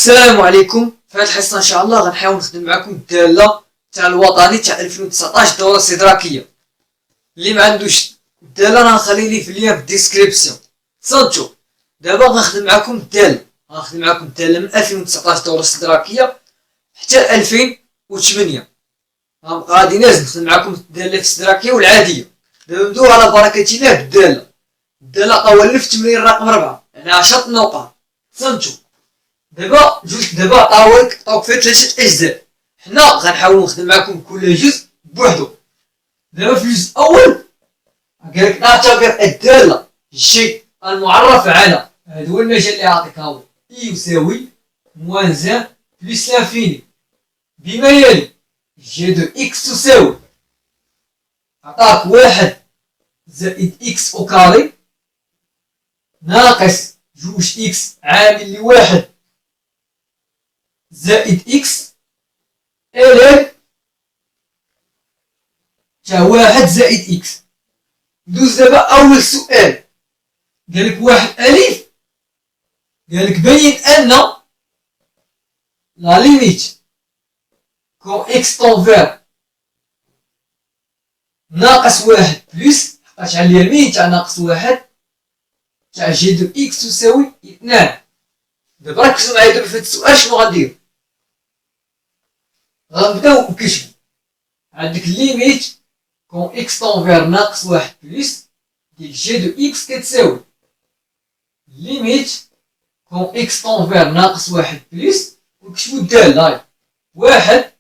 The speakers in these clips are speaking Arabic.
السلام عليكم. في هذه الحصه ان شاء الله غنحاول نخدم معكم الداله تاع الوطني تاع 2019 الدوره الاستدراكيه. اللي ما عندوش الداله راه نخلي ليه في اللين في الديسكريبسيون. تصنتو دابا غنخدم معكم الداله من 2019 الدوره الاستدراكيه حتى 2008. غادي لازم نخدم معكم الداله الاستدراكيه والعاديه. دابا نبداو على بركه الله بالداله قوالب في التمرين رقم 4 يعني 10 نقاط. تصنتو دابا عطاوك فيه 3 اجزاء. حنا غنحاولوا نخدم معكم كل جزء بوحدو. دابا في الجزء الاول قالك نعتبر الداله الشيء المعرف على، هذا هو المجال اللي عطيك هاو اي يساوي موان زان بلس لانفيني بما يلي جي دو اكس تساوي عطاك 1 زائد اكس او كاري ناقص 2 اكس عامل لواحد زائد اكس الين تاع 1 زائد اكس. ندوز دابا اول سؤال. قالك واحد الف، قالك بين ان لا ليميت كون اكس طونفير ناقص 1 بلس حقاش على اليمين تاع ناقص 1 تاع جي دو اكس تساوي 2. دابا ركزوا معايا دابا في هاد السؤال شنو غندير. غنبداو نكتشفو. عندك ليميت كون اكس طونفير ناقص 1 بلس ديال جي دو اكس كتساوي ليميت كون اكس طونفير ناقص 1 بلس ونكتبو الدالة هاي 1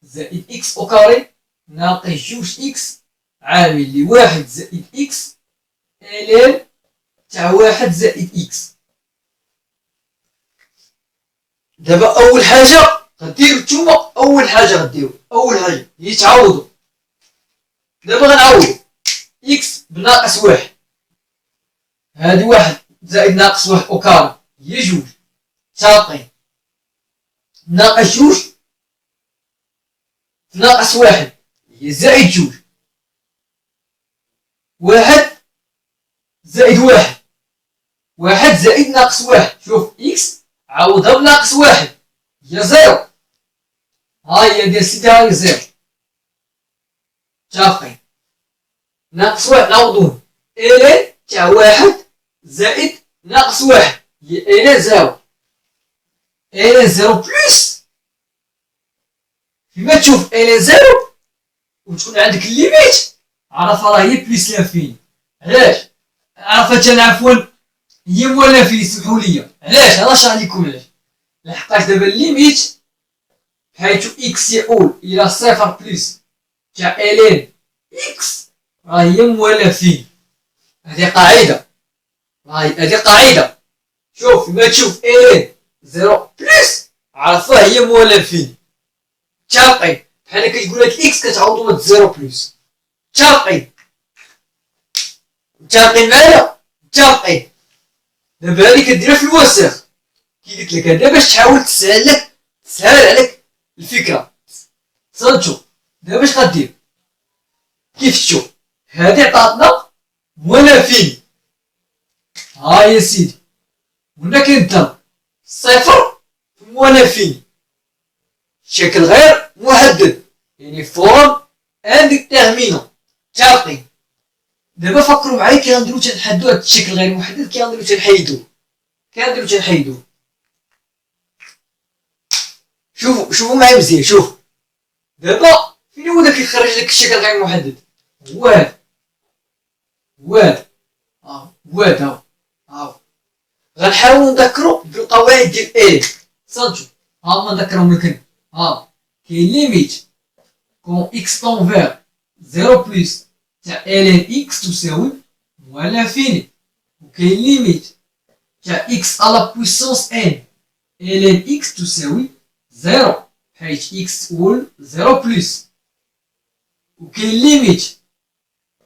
زائد اكس او كاري ناقص 2 اكس عامل لي 1 زائد اكس الين تاع 1 زائد اكس. دابا اول حاجه غديرو نتوما اول حاجه هي تعوضوا. دابا غنعوضو اكس بناقص 1 هادي 1 زائد ناقص 1 او كاري هي 2 تاقين ناقص 2 ناقص 1 هي زائد 2 1 زائد 1 زائد ناقص 1. شوف اكس عوضها بناقص 1 هي 0. ها هي ديال سيدي هاي 0 متفقين. ناقص 1 نعوضوه الين تاع 1 زائد ناقص 1 هي الين 0 بلس كيما تشوف الين 0 وتكون عندك الليميت عرفها راه هي بلس لانفيني. علاش عرفت انا عفوا هي موان لانفيني سمحوا لي. علاش انا شرح لكم علاش. لحقاش دابا الليميت حيث اكس يؤول الى 0 بلس تاع الين اكس راه هي موان لانفيني. هذه قاعده شوف ما تشوف الين 0 بلس عرفها هي موان لانفيني. متفقين بحال كتقول لك اكس كتعوضو بهاد 0 بلس. متفقين معايا. دابا هادي كديرها في الوسخ كي قلت لك هذا باش تحاول تسهل عليك الفكره. صنتو دابا اش غدير كيف تشوف هادي عطاتنا موان لانفيني. ها يا سيدي هنا كاين الضرب 0 في موان لانفيني شكل غير محدد يعني فورم انديتيرمينون. متفقين. دابا فكروا معايا كي غنديرو تنحدو هاد الشكل غير محدد كي غنديرو تنحيدوه. شوفوا معايا مزيان. شوف دابا فين هو داك اللي خرج لك الشكل غير محدد. واد هاو غنحاولوا نذكروا بالقواعد ديال ال. صنتو ها ما نذكرهم لك. ها كاين ليميت كون اكس طونفير 0 بلس تاع الين اكس تساوي موان لانفيني. وكاين ليميت تاع اكس على بويسونس ان الين اكس تساوي 0 حيث اكس تقول 0 بلس. وكاين ليميت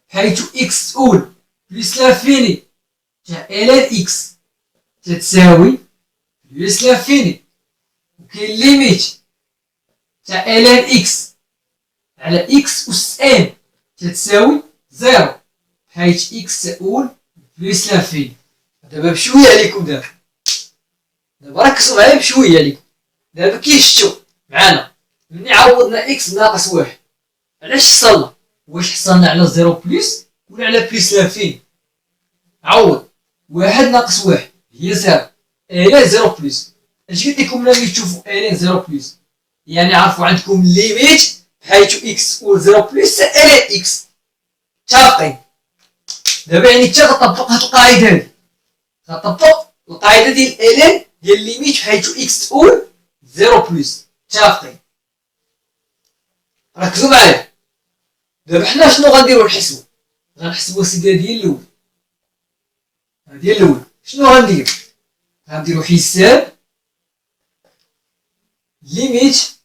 حيث اكس تقول بلس لانفيني تاع الين اكس تتساوي بلس لانفيني. وكاين ليميت تاع الين اكس على اكس اس ان تتساوي 0 حيث اكس تقول بلس لانفيني. دابا بشويه عليكم. دابا ركزوا معايا بشويه عليكم. دابا كي شفتو معانا ملي عوضنا اكس ناقص واحد علاش حصلنا؟ واش حصلنا على زيرو بلس ولا على بلس لافين؟ عوض واحد ناقص واحد هي زيرو، الين زيرو بلس. اش قلت لكم ملي تشوفوا الين زيرو بلس؟ يعني عرفوا عندكم ليميت حيث اكس و زيرو بلس الين اكس. متفقين؟ دابا يعني انت غطبق هاد القاعده هادي، غطبق القاعده ديال الين ديال ليميت حيث اكس تقول زيرو بلس. متفقين؟ ركزوا معايا. دابا حنا شنو غنديرو نحسبو؟ غنحسبو سيدي هادي الاول، هادي الاول. شنو غندير؟ غنديرو حساب ليميت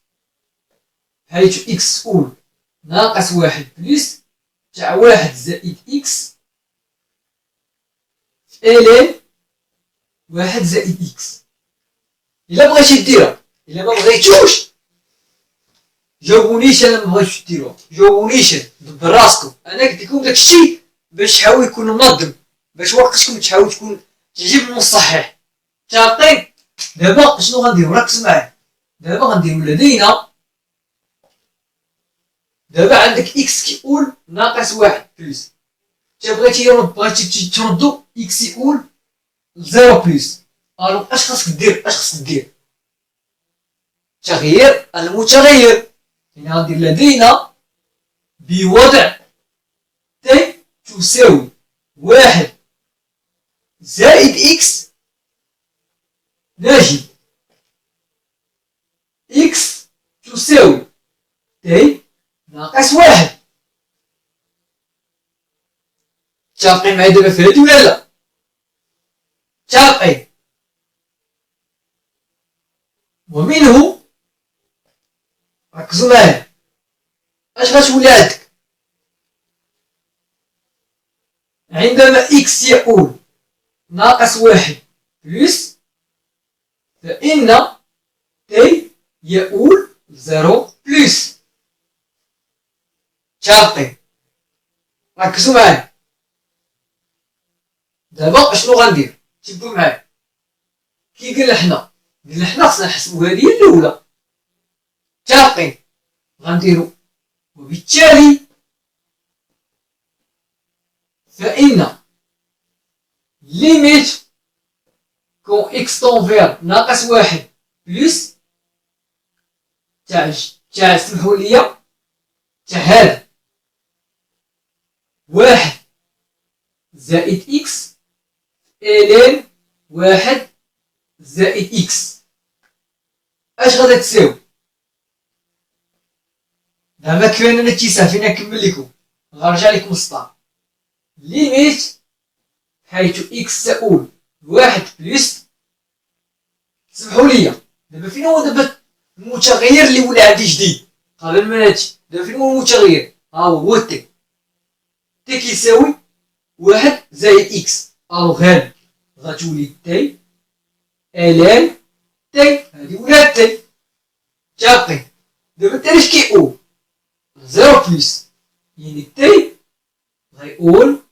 حيث اكس تقول ناقص واحد بلس تاع واحد زائد اكس الين واحد زائد اكس. الا بغيتي ديرها، الا ما بغيتوش جاوبونيش. انا ما بغيتش ديروها، جاوبونيش دبر راسكم. انا قلت لكم داكشي باش تحاول يكون منظم، باش وقتكم تحاول تكون تجيب من الصحيح. متفقين؟ دابا شنو غنديرو؟ ركز معايا. دابا غنديرو لدينا، دابا عندك اكس كيقول ناقص واحد بلس، انت بغيتي تردو اكس يقول زيرو بلس. الو اش خاصك دير؟ تغيير المتغير. يعني غندير لدينا بوضع تي تساوي واحد زائد اكس نجد اكس تساوي تي ناقص واحد. متفقين معايا دابا في هادي ولا لا؟ متفقين؟ ومنه ركزوا معايا اش غتولي عندك عندما اكس يقول ناقص واحد بلس فإن تي يقول زيرو بلس. متفقين؟ ركزوا معايا. دابا شنو غندير؟ تبعوا معايا. كي قلنا حنا خصنا نحسبوا هذه الاولى. متفقين؟ غنديرو وبالتالي فإن ليميت كون اكس طونفير ناقص واحد بلس تاع سمحوا لي تاع هذا واحد زائد اكس الين واحد زائد اكس اش غادا تساوي؟ دابا كاين انا الاتساع فين نكمل لكم، غنرجع لكم السطر. ليميت حيث اكس تقول واحد بلس، سمحوا لي دابا فين هو دابا المتغير اللي ولا عندي جديد قبل ما ناتي؟ دابا فين هو المتغير؟ ها هو تي كيساوي واحد زائد اكس. الوغ هادي غتولي تي الين تي، هادي ولات تي. متفقين؟ دابا تي اش كيقول؟ زيرو بلس، يعني تي غيقول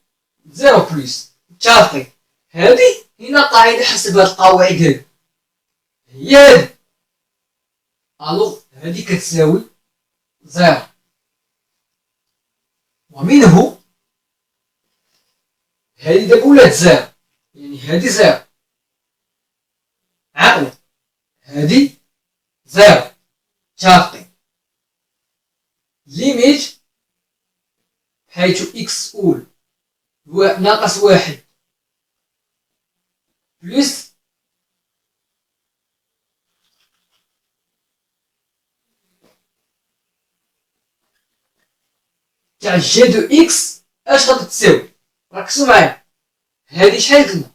زيرو بلس. متفقين؟ هادي هنا قاعدة حسب هاد القواعد هادي هي هادي. الوغ هادي كتساوي زيرو. ومنه هادي دابا ولات زيرو، يعني هادي زيرو. عاود هادي زيرو. متفقين؟ ليميت حيث اكس تقول ناقص واحد بلس تاع جي دو اكس اش غادي تساوي؟ ركزوا معايا. هادي شحال قلنا؟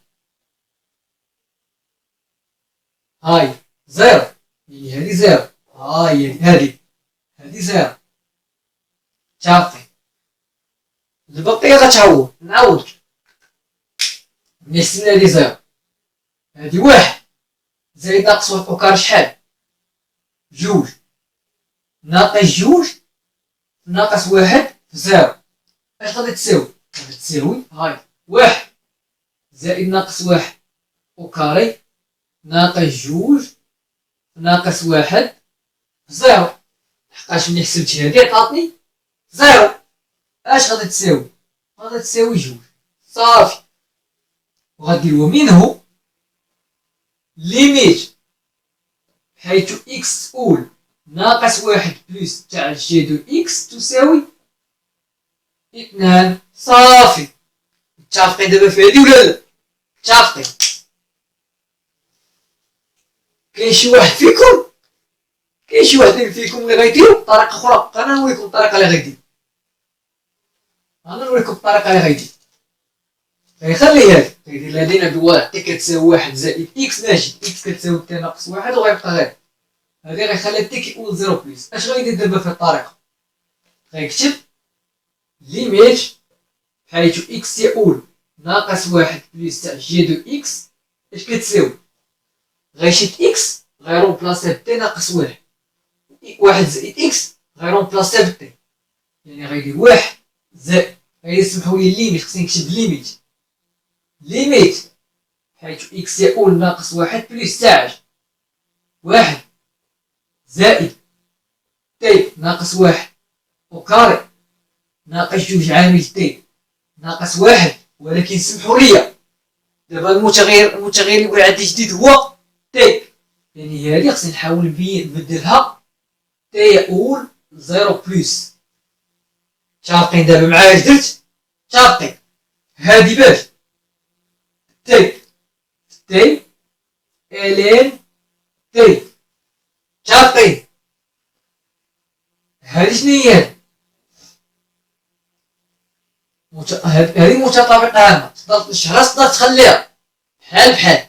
هاي زيرو، يعني هادي زيرو. هاي هادي زيرو. متفقين؟ البقية غتعوض. نعوض ملي حسبنا هادي زيرو، هادي واحد زائد ناقص واحد وكار شحال؟ جوج. ناقص جوج ناقص واحد في زيرو اش غادي تساوي؟ غادي تساوي هاي واحد زائد ناقص واحد وكاري ناقص جوج ناقص واحد زيرو، لحقاش ملي حسبت هادي عطاتني زيرو. اش غادي تساوي؟ غادي تساوي جوج صافي. وغديرو منه ليميت حيث اكس تقول ناقص واحد بلس تاع جي دو اكس تساوي اثنان صافي. متفقين دابا في هادي ولا لا؟ متفقين. كاين شي واحد فيكم اللي غيديرو بطريقه اخرى؟ انا نوريكم الطريقه اللي غيدير، غيخلي هادي غيدير لدينا بواحد تي كتساوي واحد زائد اكس ماشي اكس كتساوي تي ناقص واحد وغيبقى غير هادي غيخلي تي كيقول زيرو بليس. اش غيدير دابا في الطريقه؟ غيكتب ليميت حيث اكس يقول ناقص واحد بلس تاع جي دو اكس اش كتساوي؟ غيشد اكس غيرومبلاسي بتي ناقص واحد، واحد زائد اكس غيرومبلاسي بتي، يعني غيدير واحد زائد، غيسمحوا لي ليميت، خصني نكتب ليميت حيث اكس يقول ناقص واحد بلس تاع واحد زائد تي ناقص واحد وكاري ناقص جوج عامل تي ناقص واحد. ولكن سمحوا لي دابا المتغير اللي بغي عندي جديد هو تي، يعني هادي خصني نحاول نبدلها تي يقول زيرو بلس. متفقين دابا معايا؟ درت متفقين. هادي باش تي الين تي متفقين. هادي شناهي؟ هادي متطابقة عامة، تقدر تنشرها تقدر تخليها بحال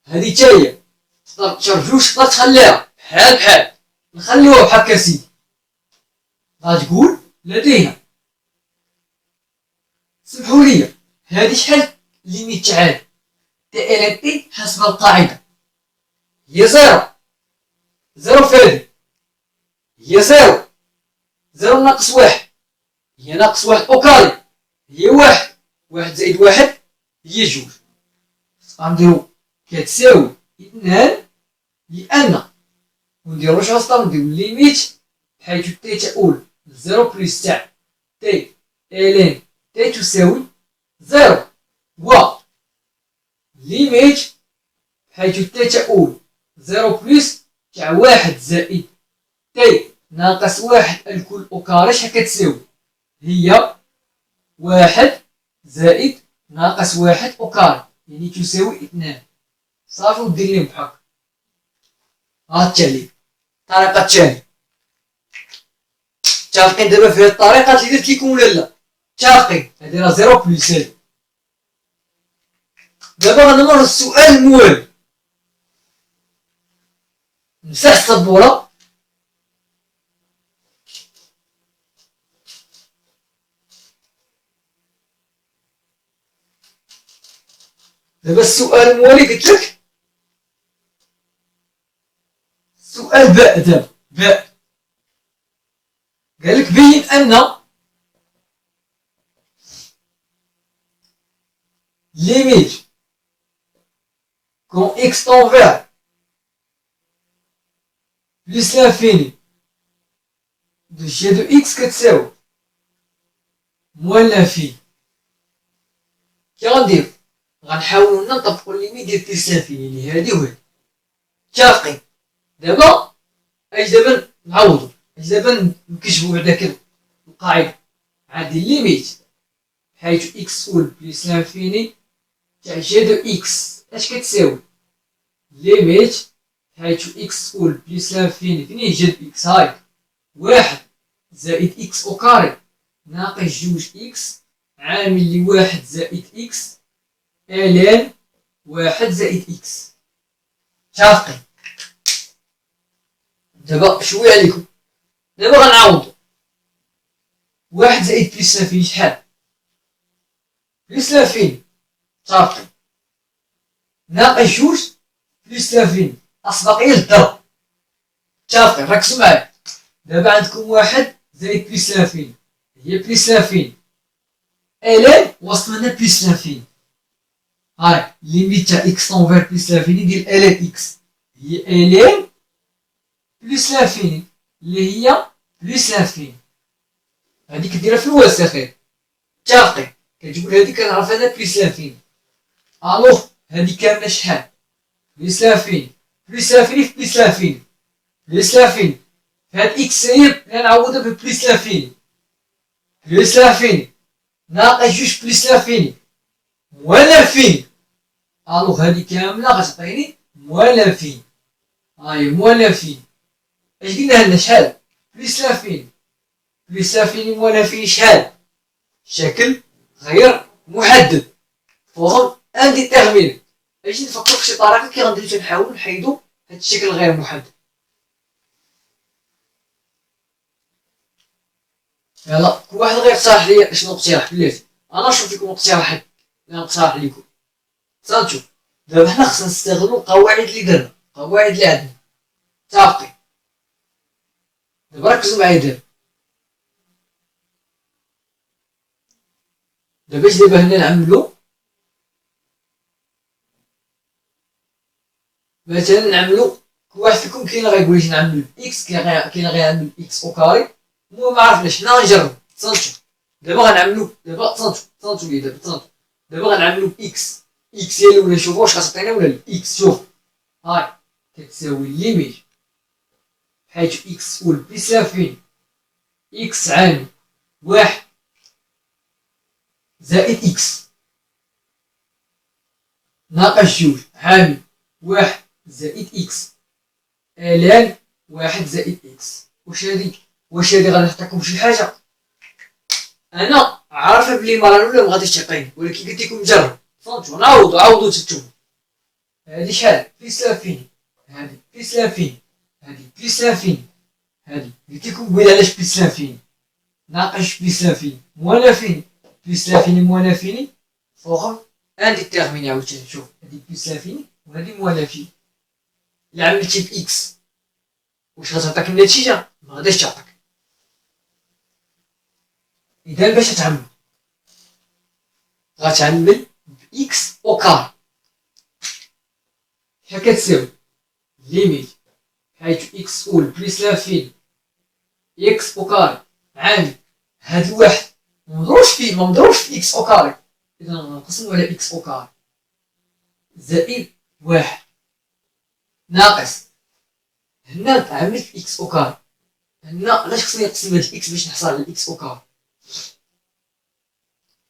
هادي تاهي تقدر تشرح جوج تقدر تخليها بحال نخليوها بحال سيدي. غتقول لدينا سمحوا لي هادي شحال ليميت تاع تي الين تي حسب القاعدة هي زيرو في هادي هي زيرو ناقص واحد هي ناقص واحد اوكاري هي واحد زائد واحد هي جوج. غنديرو كتساوي اثنان لأن ونديرو واش غنسطا نديرو ليميت حيث تي تقول زيرو بلس تاع تي الين تي تساوي زيرو، و ليميت حيث تي تقول زيرو بلس تاع واحد زائد تي ناقص واحد الكل اوكاري شحال كتساوي؟ هي واحد زائد ناقص واحد اوكاري يعني تساوي اثنان صافي. ودير ليهم بحال هكا. ها التالي الطريقة الثانية. متفقين دابا في هاد الطريقة اللي درت ليكم ولا لا؟ متفقين. هادي راه زيرو بلس هادي. دابا غنمر للسؤال المهم. نمسح السبورة دابا السؤال الموالي قلتلك سؤال باء. دابا باء قالك بين أن ليميت كون إكس تون فيغ بلس لانفيني دو جي دو إكس كتساوي موان لانفيني. كي غندير غنحاولو نطبقو ليميت ديال بلس لانفيني اللي هادي وهادي. متفقين. دابا نعوضو دابا نكتبو بعدا القاعدة. عندي ليميت حيث إكس تقول بلس لانفيني تاع جي دو إكس اش كتساوي؟ ليميت حيث إكس تقول بلس لانفيني فين هي جي دو إكس؟ هاي واحد زائد إكس أو كاري ناقص جوج إكس عامل لواحد زائد إكس الين واحد زائد إكس. متفقين. دابا شويه عليكم. دابا غنعوضو واحد زائد بلس لانفيني شحال؟ بلس لانفيني. متفقين. ناقص جوج بلس لانفيني أسبقية للضرب. متفقين. ركزو معايا. دابا عندكم واحد زائد بلس لانفيني هي بلس لانفيني الين وسط منا بلس لانفيني. هاي ليميت تاع إكس طون فيغ بلس لانفيني ديال الين إكس هي الين بلس لانفيني اللي هي بلس لانفيني. هادي كديرها في الوسط اخي متفقين. كتقول هادي كنعرف انا بلس لانفيني. الوغ هادي كامله شحال؟ بلس لانفيني بلس لانفيني في بلس لانفيني بلس لانفيني. فهاد اكس هي غنعوضها ببلس لانفيني بلس لانفيني ناقص جوج بلس لانفيني موان لانفيني. الوغ هادي كامله غتعطيني موان لانفيني. هاهي موان لانفيني. اش قلنا هنا شحال؟ بلس لانفيني بلس لانفيني موان لانفيني شحال؟ شكل غير محدد فورم انديتيرميني. اجي نفكرو فشي طريقه كي غنديرو تنحاولو نحيدو هاد الشكل غير محدد. يلا كل واحد غير يقترح ليا شنو اقتراح بلاتي. انا نشوف فيكم اقتراحات اللي نقترح ليكم. صافي دابا حنا خصنا نستغلو القواعد اللي درنا القواعد اللي عندنا متفقين. دابا ركزوا معايا دابا اش دابا هنا نعملو مثلا نعملو كل واحد فيكم كاين اللي غايقول لي نعمل اكس كاين اللي غيعمل اكس او كاري. المهم ما عرفناش حنا غنجربو تصنتو. دابا غنعملو دابا تصنتو لي دابا غنعملو اكس اكس هي الاولى. شوفو واش غتعطينا ولا لا. اكس شوف هاي كتساوي ليميت حيت اكس اول بلس لانفيني اكس عامل واحد زائد اكس ناقص جوج عامل واحد زائد اكس الان واحد زائد اكس. واش هادي غادي نعطيكم شي حاجه؟ انا عارفه بلي المره الاولى مغاديش تعطيني ولكن قلت لكم جرب فهمتوا. عاودوا تشوفوا هادي شحال بلس لانفيني هادي بلس لانفيني هادي بلس لانفيني هادي قلت لكم قبيله علاش بلس لانفيني ناقص بلس لانفيني موان لانفيني بلس لانفيني موان لانفيني فوق انديتيرميني. عاوتاني شوف هادي بلس لانفيني وهادي موان لانفيني. الا عملتي باكس واش غتعطيك النتيجه؟ ما غاديش تعطيك. اذا باش تعمل غتعمل باكس او كار شحال كتساوي ليميت حيت اكس اول بلس لانفيني اكس او كاري عامل هاد الواحد ممضروبش فيه ما مضروبش في اكس او كاري اذا نقسمو على اكس او كاري زائد واحد ناقص هنا عملت اكس او كاري. هنا علاش خصني نقسم هاد الاكس باش نحصل على الاكس او كاري؟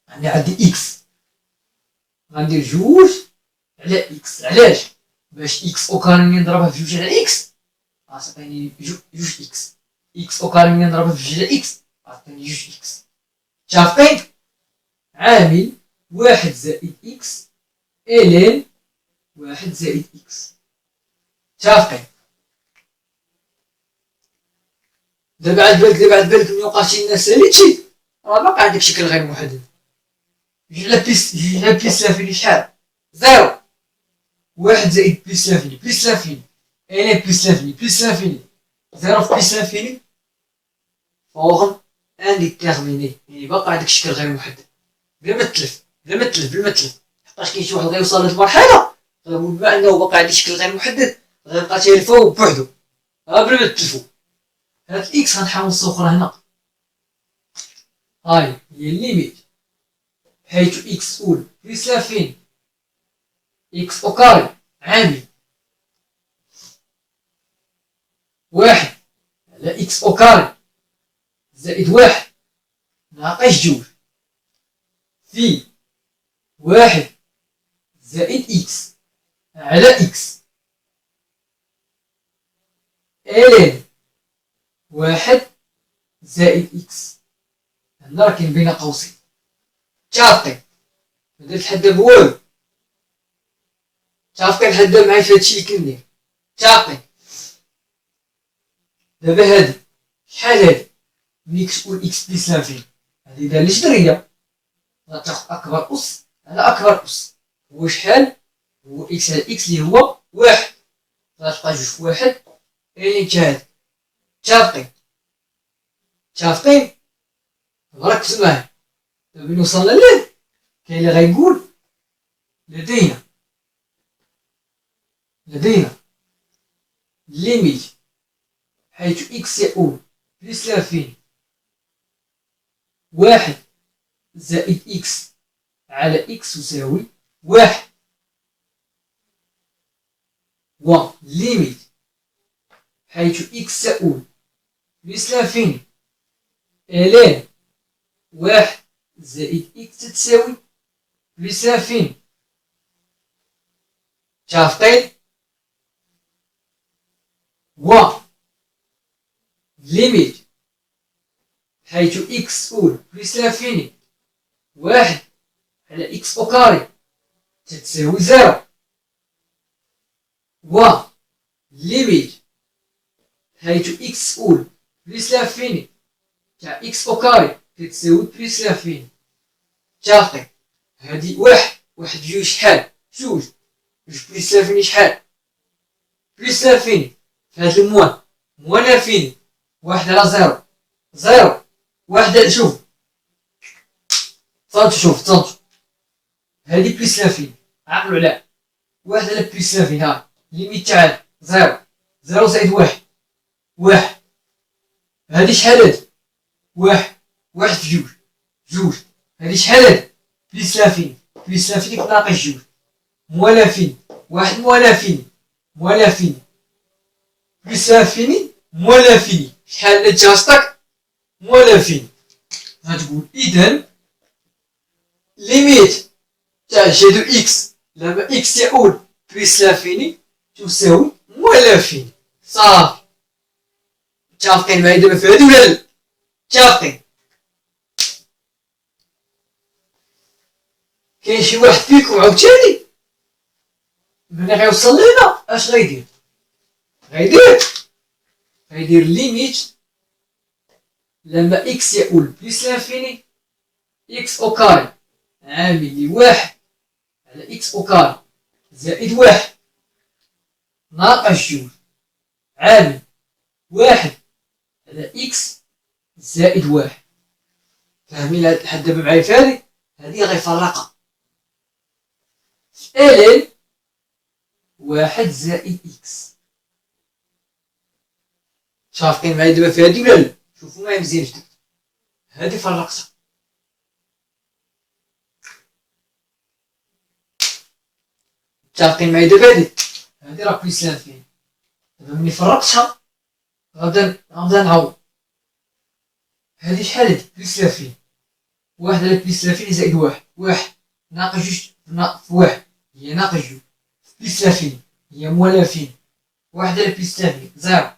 انا عندي اكس غندير جوج على اكس. علاش؟ باش اكس او كاري نضربها في جوج على اكس غتعطيني جوج اكس. اكس او كاري نضربها في جوج على اكس غتعطيني جوج اكس. متفقين؟ عامل واحد زائد اكس الين واحد زائد اكس. متفقين؟ دابا عاد بالك ملي وقع شي ناس ساليتي راه باقي عندك شكل غير محدد. جوج على بلس لانفيني شحال؟ زيرو. واحد زائد بلس لانفيني الين بلس لانفيني زيرو في بلس لانفيني فوق انديتيرميني. يعني باقي عندك شكل غير محدد بلا ما تلف حقاش كاين شي واحد غيوصل لهاد المرحله بما انه باقي عندي شكل غير محدد غيبقى تيلفو بوحدو بلا ما تلفو. هاد الاكس غنحاول نصوغرها هنا. هاي هي الليميت حيت اكس اول بلس لانفيني اكس او كاري عامل واحد على اكس او كاري زائد واحد ناقص جوج في واحد زائد اكس على اكس الين واحد زائد اكس. هنا راه كاين بين قوسين متفقين. ما درت لحد دابا والو. متفقين لحد دابا معايا في هادشي اللي كندير. متفقين. دابا هادي شحال هادي ملي كتقول اكس بلس لانفيني هادي دايره الجذريه غتاخد اكبر اس على اكبر اس هو شحال؟ هو اكس على اكس اللي هو واحد غتبقى جوج في واحد الين تا هادي. متفقين ركزوا معايا. دابا ملي وصلنا ليه كاين اللي غيقول لدينا ليميت حيث إكس يؤول بلس لافين واحد زائد إكس على إكس تساوي واحد، و ليميت حيث إكس تؤول بلس لافين لان واحد زائد إكس تساوي بلس لافين. شافتين؟ و ليميت حيث إكس أول بلس لافيني واحد على إكس أو كاري تتساوي زيرو، و ليميت حيث إكس أول بلس لافيني تاع إكس أو كاري تتساوي بلس لافيني. شافتين؟ هادي واحد جوج شحال؟ جوج بلس لافيني شحال؟ بلس لافيني. فهاد الموان موان لافيني واحد على زيرو زيرو، واحد شوف تصنتو، شوف تصنتو هادي بلس لافين، عقلو على واحد على بلس لافين. ها ليميت تاع زيرو زيرو زائد واحد واحد، هادي شحال هادي؟ واحد في جوج جوج، هادي شحال هادي؟ بلس لافين بلس لافين ناقص جوج موان لافين واحد موان لافين موان لافين بلس لافيني موان لافيني شحال نتجا ستاك موان لافين. غتقول إذن ليميت تاع جي دو إكس لما إكس يؤول بلس لافيني تساوي موان لافيني. صافي، متفقين معايا دابا في هادي ولا لا؟ متفقين؟ كاين شي واحد فيكم عاوتاني ملي غيوصل لهنا اش غيدير؟ غيدير ليميت لما إكس يؤول بلس لافيني إكس أو كاري عامل لي واحد على إكس أو كاري زائد واحد ناقص جوج عامل واحد على إكس زائد واحد. فاهمين لحد دابا معايا في هادي؟ هادي غيفرقها لن واحد زائد إكس. شافقين معايا دابا في هادي ولا لا؟ شوفوا معايا مزيان جدا، هادي فرقتها. متفقين معايا دابا؟ هادي راه بلس لافين، دابا ملي فرقتها غنبدا نعوض. هادي شحال هادي؟ بلس لافين، واحد على بلس لافين زائد واحد ناقص جوج في واحد هي ناقص جوج، بلس لافين هي موان لافين، واحد على بلس لافين زيرو،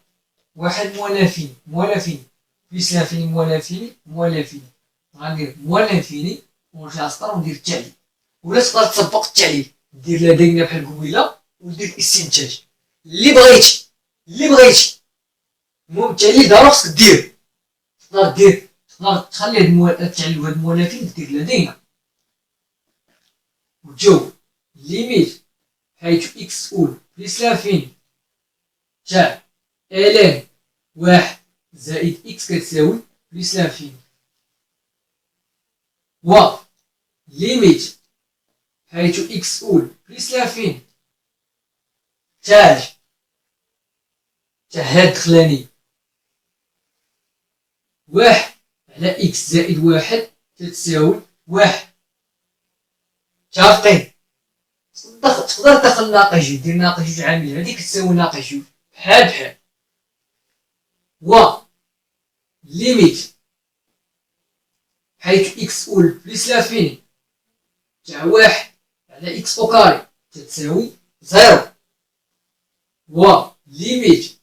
واحد موان لافين بلس لافين موان لافين. غندير موان لافيني ونرجع للسطر وندير التعليل، ولا تقدر تطبق التعليل دير لا دايره بحال قبيله ودير الاستنتاج اللي بغيتي المهم التعليل ضروري خصك دير، تقدر تخلي هاد التعليل وهاد المولافين دير لدينا وتجاوب ليميت حيث إكس أول بلس لافين تاع لن واحد زائد إكس كتساوي بلس لافين، و ليميت حيث إكس أول بلس لافين تاع هاد الدخلاني واحد على إكس زائد واحد تتساوي واحد. متفقين؟ تقدر تدخل ناقص جوج، دير ناقص جوج عامل هاديك تساوي ناقص جوج بحال و ليميت حيث إكس أول بلس لافيني تاع واحد على إكس أو كاري تتساوي زيرو، و ليميت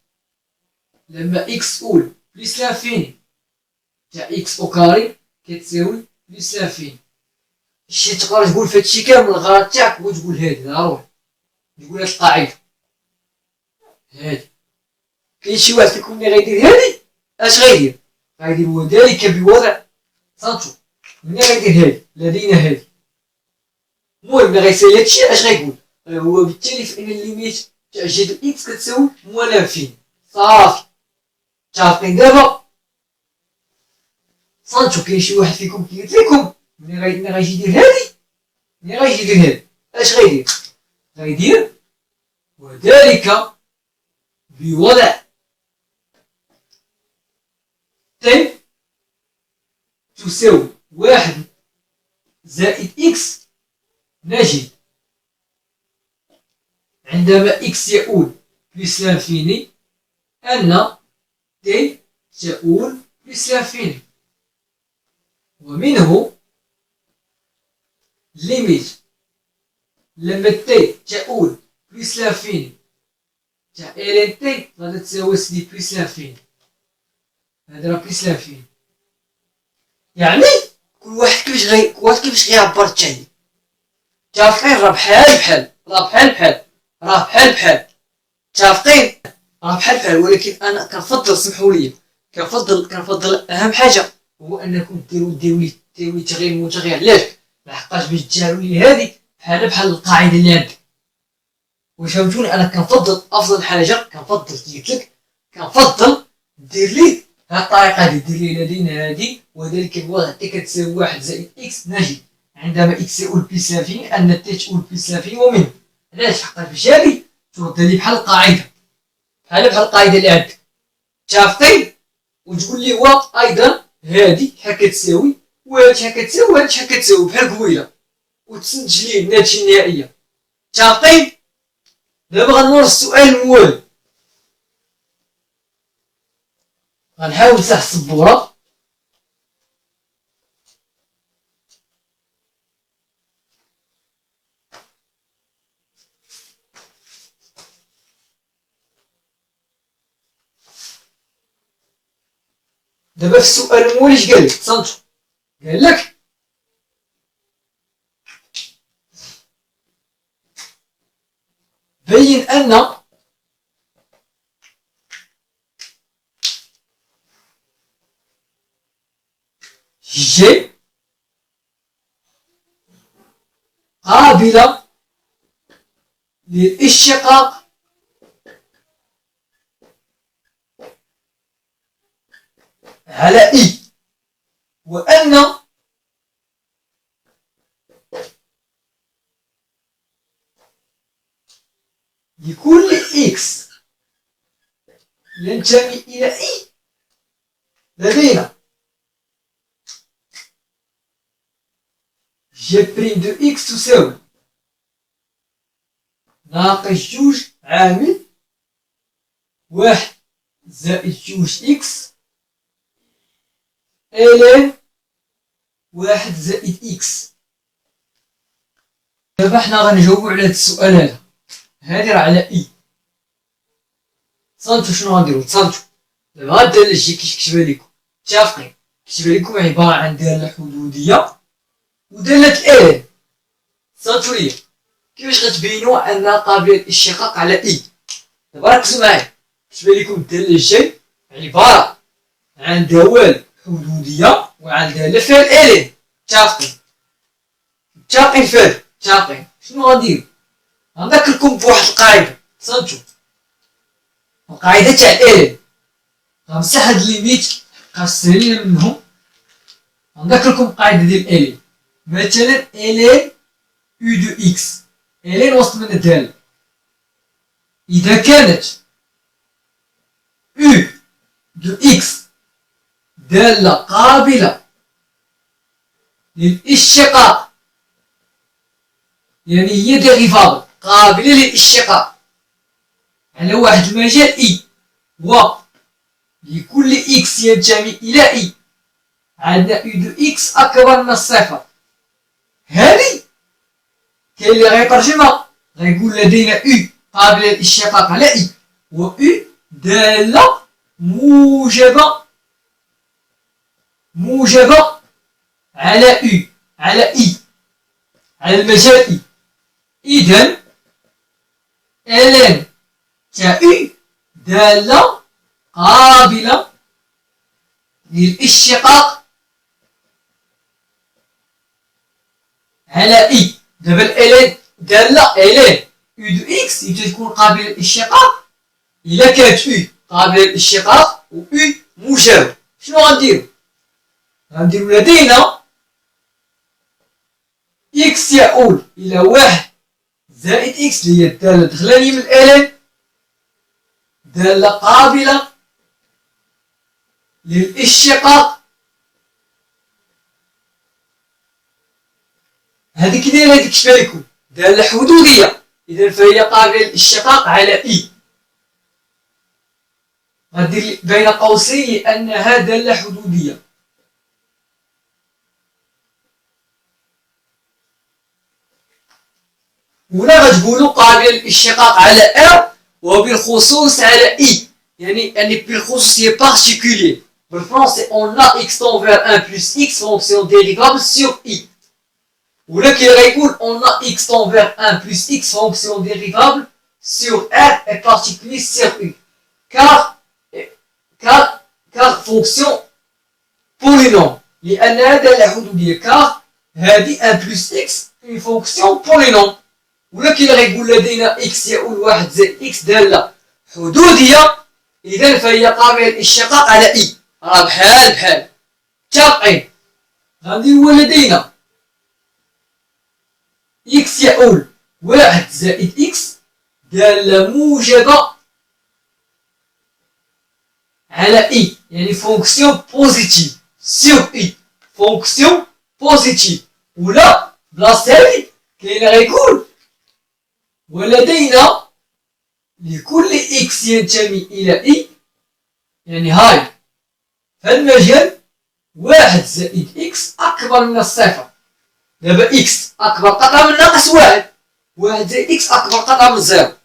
لما إكس أول بلس لافيني تاع إكس أو كاري كتساوي بلس لافيني. شتي تقدر تقول في هادشي كامل الغرض تاعك هو تقول هادي ضروري تقول هاد القاعدة هادي. كاين شي واحد فيكم اللي غيدير هادي اش غيدير؟ غيدير وذلك بوضع صنتو ملي غيدير هادي لدينا هادي. المهم ملي غيسالي هادشي اش غيقول؟ هو بالتالي فإن الليميت تاع جي دو إكس كتساوي موان لافين. صافي، متفقين دابا؟ صنتو كاين شي واحد فيكم كي قلت لكم ملي غيجي يدير هادي اش غيدير؟ غيدير وذلك بوضع t تساوي 1 زائد x نجد عندما x يؤول بلس لانفيني أن t تؤول بلس لانفيني، ومنه ليميت لما t تؤول بلس لانفيني تاع ln t غادي تساوي سدي بلس لانفيني، هذا راه بلس لانفيني. يعني كل واحد كيفاش غيعبر الثاني. متفقين؟ راه بحال متفقين؟ راه بحال، ولكن انا كنفضل، سمحوا لي، كنفضل اهم حاجه هو انكم ديروا لي تغيير متغير. علاش؟ لحقاش باش داروا لي هذه بحال القاعده اللي عندك. واش فهمتوني؟ انا كنفضل افضل حاجه، قلت لك كنفضل دير لي هاد الطريقه هادي، دير لي لدينا هادي، وذلك الوضع t كتساوي 1 زائد x نجد عندما x يؤول بلس لانفيني ان t تؤول بلس لانفيني ومنه. علاش؟ حقاش باش هادي ترد لي بحال القاعده، بحال القاعده اللي عندك. متفقين؟ وتقول لي هو ايضا هادي شحال كتساوي، وهادي شحال كتساوي، وهادي شحال كتساوي بحال قبيله، وتسنتج لي الناتجه النهائيه. متفقين؟ دابا غنوري السؤال الموالي، غنحاول نفتح السبوره. دابا في السؤال الموالي اش قال لك؟ تصنتو قال لك بين ان جي قابلة للاشتقاق على اي، وان لكل اكس ينتمي الى اي لدينا جي بريم دو اكس تساوي ناقص جوج عامل 1 زائد جوج اكس ln 1 زائد اكس. دابا حنا غنجاوبو على هاد السؤال هذا، هادي راه على اي. تصنتو شنو غنديرو؟ تصنتو دابا هاد الدالة اللي كيكتبها لكم، متفقين؟ كيكتبها لكم عبارة عن دالة حدودية ودالة ال. تصنتو ليا كيفاش غتبينوا انها قابلة للاشتقاق على اي؟ دابا ركزوا معايا، كتبها لكم الدالة الجاي عبارة عن دوال حدودية وعن دالة فيها ال. متفقين فهاد؟ متفقين. شنو غنديرو؟ غنذكركم بواحد القاعدة. تصنتو القاعدة تاع ال، غنمسح هاد ليميت خاصني منهم. غنذكركم القاعدة ديال ال، مثلا ln u دو اكس، ln وسط من الدالة، إذا كانت u دو اكس دالة قابلة للاشتقاق، يعني هي ديريفابل قابلة للاشتقاق على واحد المجال اي، و لكل اكس ينتمي الى اي عندنا u دو اكس اكبر من الصفر. هذه كاين اللي غيترجمها غيقول لدينا u قابلة للاشتقاق على اي، و u دالة موجبة على u، على اي، على المجال اي. اذا ln تاع u دالة قابلة للاشتقاق على اي. دابا ln دالة ln u دو اكس يمكن تكون قابلة للاشتقاق إلا كانت u قابلة للاشتقاق و u موجبة. شنو غنديرو؟ غنديرو لدينا x يؤول إلى 1 زائد x اللي هي الدالة الدخلانية من ln، دالة قابلة للاشتقاق. هذه كي دايره هذيك شبه يكون دالة حدودية، إذا فهي قابلة للاشتقاق على إي. غدير بين قوسين لأنها دالة حدودية. ولا غتقولوا قابلة للاشتقاق على ار وبالخصوص على إي، يعني بالخصوص هي particulier. بالفرنسي on a x tend vers 1 plus x fonction dérivable sur I. ولكن غيقول on a x tend vers 1 plus x fonction dérivable sur R et particulier sur U. car fonction polynôme لأنها دالة حدودية. car هذه 1 plus x une fonction polynôme. ولكن غيقول لدينا x يؤول 1 زائد x دالة حدودية، إذا فهي قابلة للاشتقاق على I. راه بحال متفقين. غنديرو لدينا x يؤول 1 زائد x دالة موجبة على I، يعني فونكسيون بوزيتيف سيغ I، فونكسيون بوزيتيف. ولا بلاصة هادي كاين غيقول ولدينا لكل x ينتمي إلى I، يعني هاي في المجال 1 زائد x أكبر من الصفر. دابا x أكبر قطعة من ناقص 1، 1 زائد x أكبر قطعة من 0.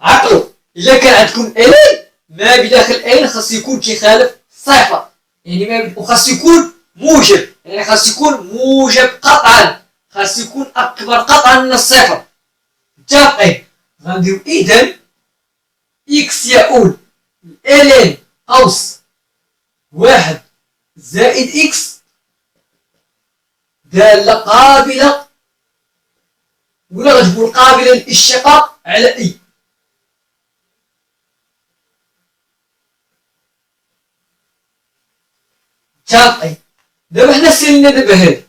عقلوا إلا كان عندكم إلين ما بداخل إلين خاص يكون كيخالف صفر، يعني وخاص يكون موجب، يعني خاص يكون موجب قطعا، خاص يكون أكبر قطعا من الصفر. متفقين؟ غنديرو إذن x يؤول إلين قوس 1 زائد x دالة قابلة، ولا غتقول قابلة للاشتقاق على I. متفقين؟ دابا حنا سالينا دابا هادي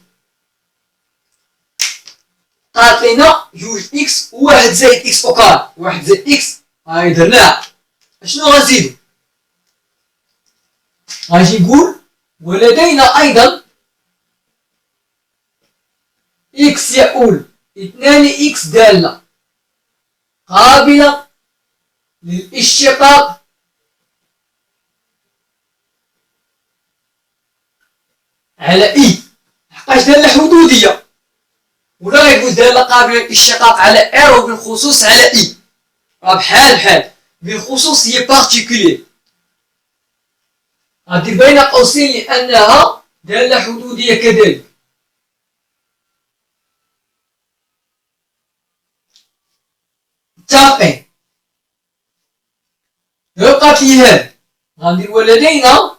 قالت لينا جوج x و 1 زائد x أوكار، 1 زائد x هاي درناها. اشنو غنزيدو؟ غاجي نقول ولدينا أيضا x يؤول 2 x دالة قابلة للاشتقاق على I، حقاش دالة حدودية. ولا غيقول دالة قابلة للاشتقاق على R وبالخصوص على I. راه بحال بالخصوص هي particulier. غدير بين قوسين لأنها دالة حدودية كذلك. متفقين؟ دابا بقات لي هاد غندير ولدينا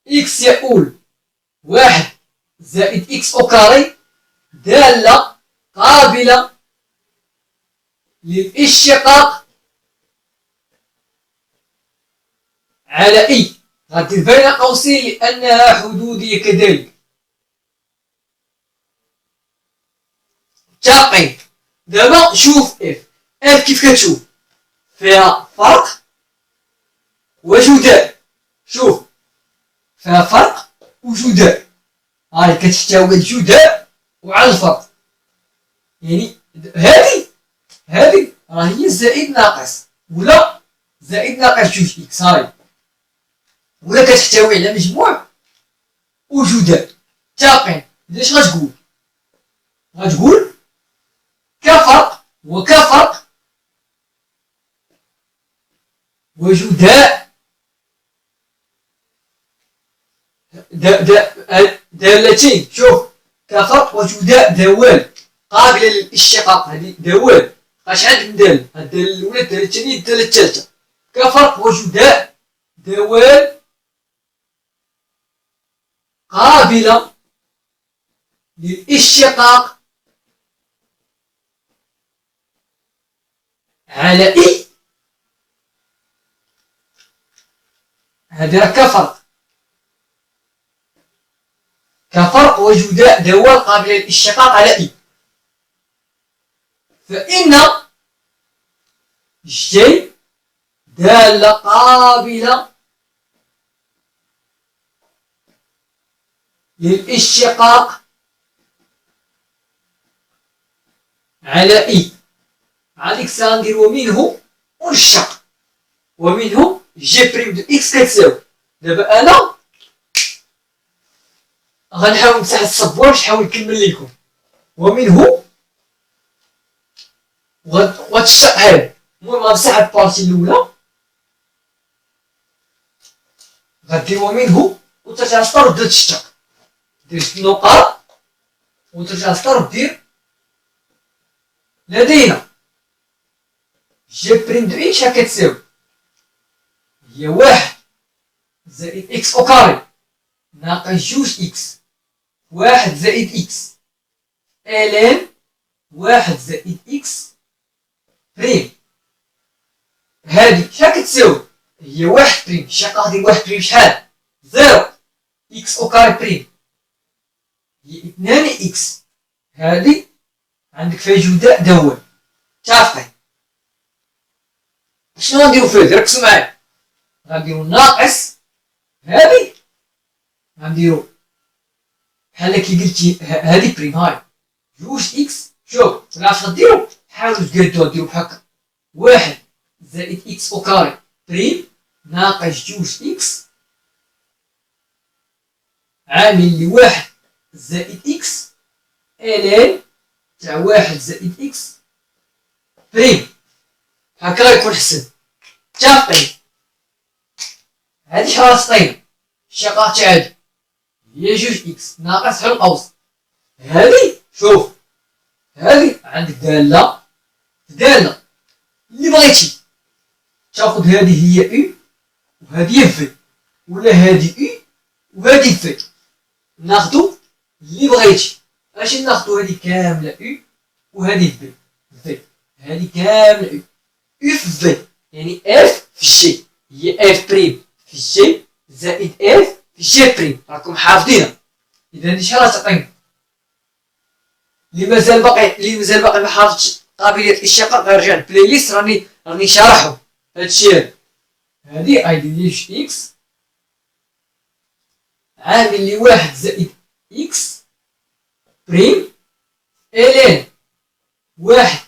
x يؤول 1 زائد x أو كاري دالة قابلة للاشتقاق على I. غدير بين قوسين لأنها حدودية كذلك. متفقين؟ دابا شوف اف كيف كتشوف فيها فرق وجداء. شوف فيها فرق وجداء، هاي كتحتوي الجداء وعلى الفرق. يعني هذه راه هي زائد ناقص ولا زائد ناقص جوج اكس، هاي ولا كتحتوي على مجموع وجداء. متفقين؟ اش غتقول؟ غتقول كفرق وكفرق وجداء دالتين. شوف كفرق وجداء دوال قابلة للاشتقاق. هذه دوال شحال من دالة؟ الدالة الأولى، الدالة الثانية، الدالة الثالثة. كفرق وجداء دوال قابلة للاشتقاق على I. هذا كفرق وجداء دوال قابلة للاشتقاق على I. فإن جي دالة قابلة للاشتقاق على إي. عندك ساندير ومنه ونشق، ومنه جي بريم دو إكس كتساوي. دابا أنا غنحاول نمسح الصبوار باش نحاول نكمل لكم. ومنه وغتشق هاد، المهم غنمسح هاد البارتي الأولى، غدير ومنه وترجع للسطر وتبدا تشتق، دير نقط وترجع للسطر ودير. لدينا جي بريم دو إكس ها كتساوي هي 1 زائد إكس أو كاري ناقص 2 إكس 1 زائد إكس إلين 1 زائد إكس بريم. هادي شحال كتساوي؟ هي 1 بريم. الشقة ديال 1 بريم شحال؟ 0 إكس أو كاري بريم هي 2 إكس. هادي عندك فيها جداء دوال. متفقين؟ شنو غنديرو فيه؟ ركزو معايا. غنديرو ناقص هادي، غنديرو بحال كي قلتي هادي بريم هاي 2 إكس. شوف علاش غديرو؟ حاولو تقادوها، ديرو بحال هكا 1 زائد إكس أو كاري بريم ناقص 2 إكس عامل لي 1 زائد إكس إلين تاع 1 زائد إكس بريم. هكا غيكون حسن. متفقين؟ هادي شحال غتعطينا؟ الشقة تاع هادي هي 2 إكس ناقص حل الأوسط. هادي شوف هادي عندك دالة دالة اللي بغيتي تاخد. هادي هي إي وهادي هي في، ولا هادي إي وهادي في. ناخدو اللي بغيتي. اش ناخدو؟ هادي كاملة إي وهادي في. هادي كاملة إي في يعني اف في جي هي اف بريم في جي زائد اف في جي بريم. راكم حافظينها. اذا هادي شحال غتعطينا؟ اللي مازال باقي ما حافظش قابلية الاشتقاق غيرجع للبلاي ليست، راني شارحو هادشي هذا. هادي اي دي اكس عامل لي 1 زائد اكس بريم الين 1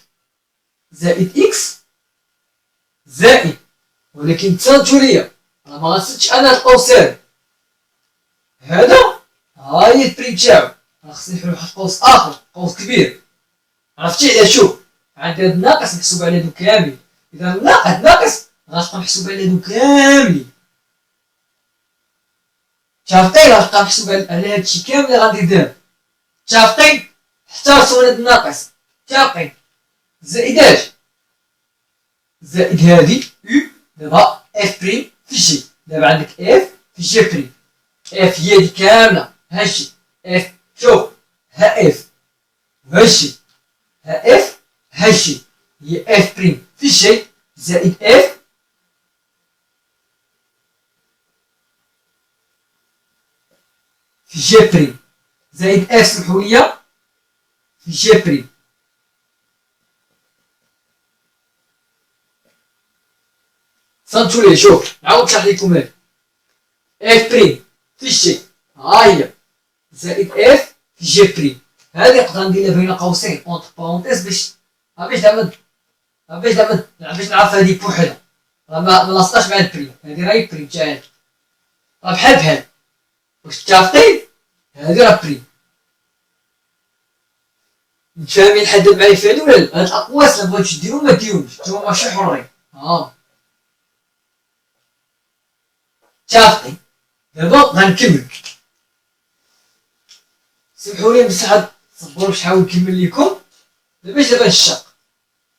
زائد اكس زائد، ولكن تصنتو ليا انا ما غنسدش انا القوس هذا ها هي البريم تاعو. خصني نحل واحد القوس اخر، قوس كبير. عرفتي علاه؟ شوف عندي هاد الناقص محسوب على هادو كاملين. اذا ناقص غتبقى محسوب على هادو كاملين. متفقين؟ غتبقى محسوب على هادشي كامل اللي غندير دابا. متفقين؟ حتى رسمنا هاد الناقص. متفقين؟ زائد اش؟ زائد هادي يو. دابا اف بريم في جي. دابا عندك اف في جي بريم. اف هي هادي كاملة هادشي اف. شوف ها اف وهادشي ها اف هادشي هي اف بريم في جي زائد اف في جي بريم زائد اف سمحوليا في جي بريم. صنتو ليه؟ شوف نعاود نشرح لكم هادي. اف بريم في جي ها هي زائد اف في جي بريم. هادي نقدر نديرها بين قوسين اونتر بارونتيز باش نعرف هادي بوحدها. راه ما لاصقاش مع البريم. هادي راهي بريم تاعي راه بحال واش متفقين؟ هادي راه بريم. متفاهمين لحد معايا في هادي ولا لا؟ هاد الاقواس لا بغيتو ديرو ما ديروش، نتوما ماشي حرين. متفقين؟ دابا غنكمل. سمحولي نمسح هاد الصبور باش نحاول نكمل لكم. دابا نشق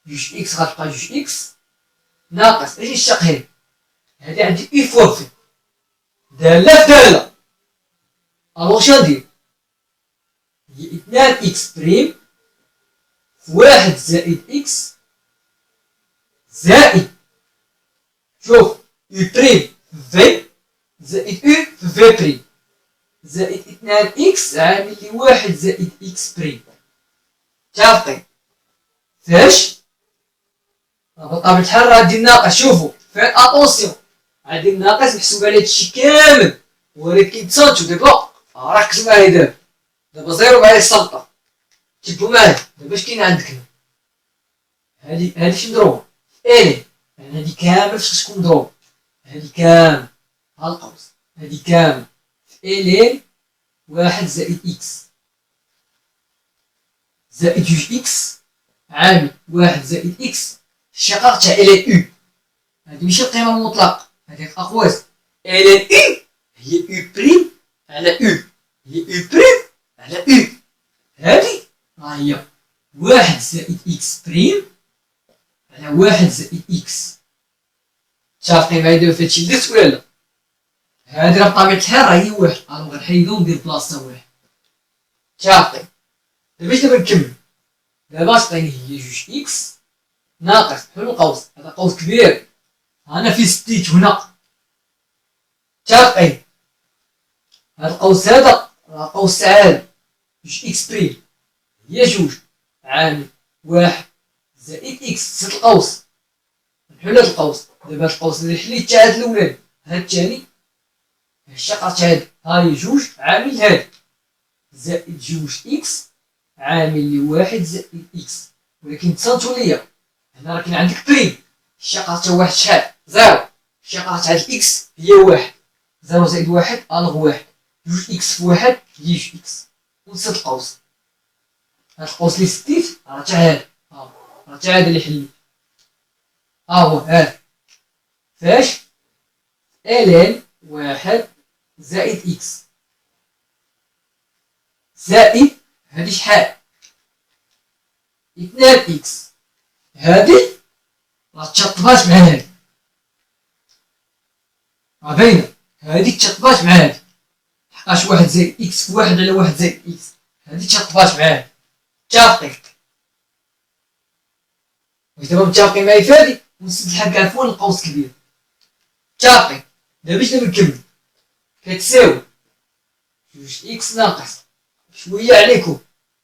2 اكس غتبقى 2 اكس ناقص اجي نشق هادي عندي اي فوا في دالة في دالة. الوغ اش غندير؟ هي 2 اكس بريم في 1 زائد اكس زائد شوف يو بريم في زائد يو في بريم زائد 2 اكس عامل لي 1 زائد اكس بريم. متفقين؟ فاش بطبيعة الحال راه غادي ناقص. شوفوا فين اتونسيون، غادي ناقص محسوب على هادشي كامل، ولكن تصنتو دابا ركزوا معايا. دابا زيرو معايا السلطة، تبعوا معايا دابا اش كاين عندك هنا. هادي شي مضروبة الي، يعني هادي كامل فاش تكون مضروبة، هادي كامل ها القوس، هادي كامل في الين واحد زائد اكس زائد جوج اكس عامل واحد زائد اكس الشقاق تاع الين او. هادي ماشي القيمة المطلقة، هادي اقواس. الين او هي او بريم على او، هي او بريم على او. هادي ها هي واحد زائد اكس بريم على واحد زائد اكس. متفقين معايا دابا فهادشي اللي درت ولا لا؟ هادي راه بطبيعة الحال راه هي واحد، الوغ غنحيدو وندير بلاصتها واحد. متفقين؟ دابا اش دابا نكمل؟ دابا اش عطيني هي جوج اكس ناقص بحال القوس، هذا قوس كبير انا في ستيت هنا. متفقين؟ هاد القوس هذا راه قوس عالي، جوج اكس بريم هي جوج عامل واحد زائد اكس زائد القوس. نحل هاد القوس، دابا هاد القوس اللي حليت تاع هاد الاولاني هاد الثاني الشقة تاع هادي ها هي جوج عامل هادي زائد جوج اكس عامل لي واحد زائد اكس. ولكن تصنتو ليا هنا راه كاين عندك بريم، الشقة تاع واحد شحال؟ زيرو. الشقة تاع الاكس هي واحد، زيرو زائد واحد الغ واحد، جوج اكس في واحد هي جوج اكس. ونسد القوس، هاد القوس اللي سديت راه تا هذا، راه تا هذا اللي حليت، ها هو هذا فاش الين واحد زائد اكس زائد هادي شحال؟ 2 اكس. هادي راه تشطبات مع هادي، راه باينة هادي تشطبات مع هادي، حقاش واحد زائد اكس في واحد على واحد زائد اكس، هادي تشطبات مع هادي. متفقين؟ واش دابا متفقين معايا في هادي؟ ونسد الحال كاع فوق القوس كبير. متفقين؟ دابا اش دابا نكمل؟ كتساوي جوج اكس ناقص شوية عليكم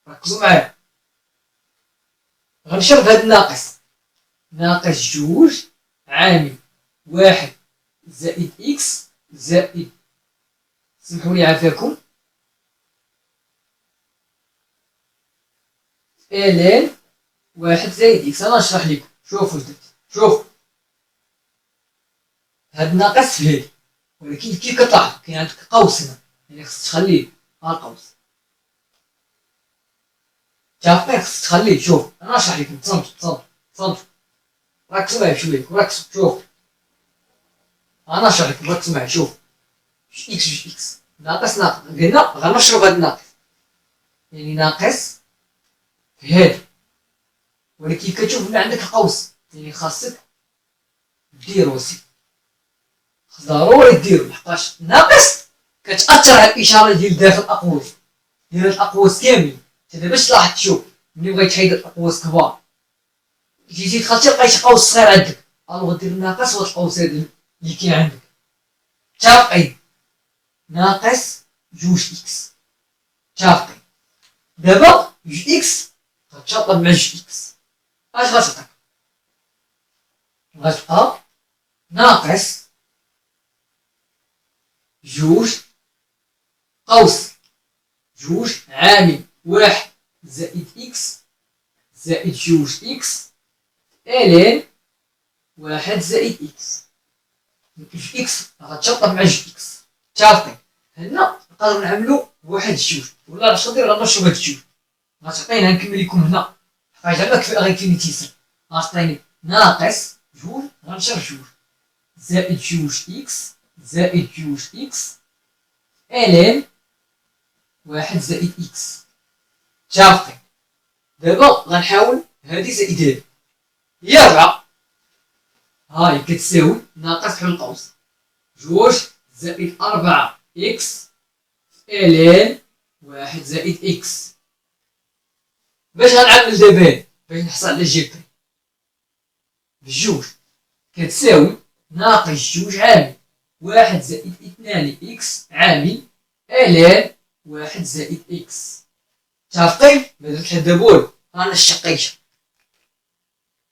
ركزوا معايا، غنشرب هاد الناقص، ناقص جوج عامل واحد زائد اكس زائد، سمحولي عافاكم، الين واحد زائد اكس. انا نشرح لكم، شوفوا درت، شوف هاد ناقص في هادي، ولكن كي كتلاحظوا كاين عندك قوس هنا، يعني خصك تخليه ها القوس. متفقين؟ خصك تخليه. شوف انا نشرح لكم، تصنتوا ركزوا معايا شويه، ركزوا شوف انا نشرح لكم، ركزوا معايا. شوف جوج اكس جوج اكس ناقص قلنا غنشرب هاد الناقص، يعني ناقص في هادي، ولكن كتشوف بلي عندك القوس، يعني خاصك ديرو سي، خاص ضروري ديرو، لحقاش ناقص كتأثر على الإشارة ديال داخل الأقواس، ديال الأقواس كاملين. انت دابا اش لاحظت؟ شوف ملي بغيت تحيد الأقواس كبار جيتي دخلتي لقيتي قوس صغير عندك، الوغ دير الناقص وهاد القوس هذا اللي كاين عندك. متفقين؟ ناقص جوج اكس. متفقين؟ دابا جوج اكس غتشاطب مع جوج اكس، اش غتعطيك؟ غتبقى ناقص جوج قوس جوج عامل واحد زائد اكس زائد جوج اكس الين واحد زائد اكس. جوج اكس غتشاطب مع جوج اكس. متفقين؟ هنا نقدرو نعملو بواحد جوج، ولا اش غندير؟ غنشرب هاد الجوج، غتعطيني نكمل لكم هنا حيت زعما غيكفيني تيسر، غتعطيني ناقص جوج غنشر جوج زائد جوج اكس زائد جوج اكس الين واحد زائد اكس. متفقين؟ دابا غنحاول هادي زائد هادي هي 4، هاي كتساوي ناقص بحال القوس جوج زائد 4 اكس الين واحد زائد اكس. باش غنعمل دابا باش نحصل على جي بي بجوج كتساوي ناقص جوج عامل واحد زائد 2 اكس عامل الين واحد زائد اكس. متفقين؟ ما درت لحد دابا والو، انا شقيت.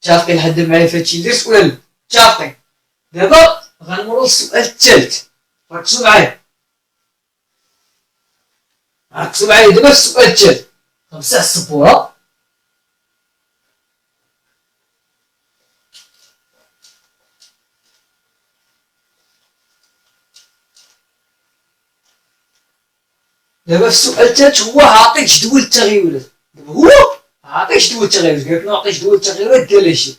متفقين لحد معايا في هادشي اللي درت ولا لا؟ متفقين. دابا غنمرو للسؤال الثالث، ركزوا معايا دابا في السؤال الثالث. غنمسح السبورة. دابا في السؤال الثالث هو عاطيك جدول التغيرات. دابا هو عاطيك جدول التغيرات، قالك نعطيك جدول التغيرات ديال هادشي.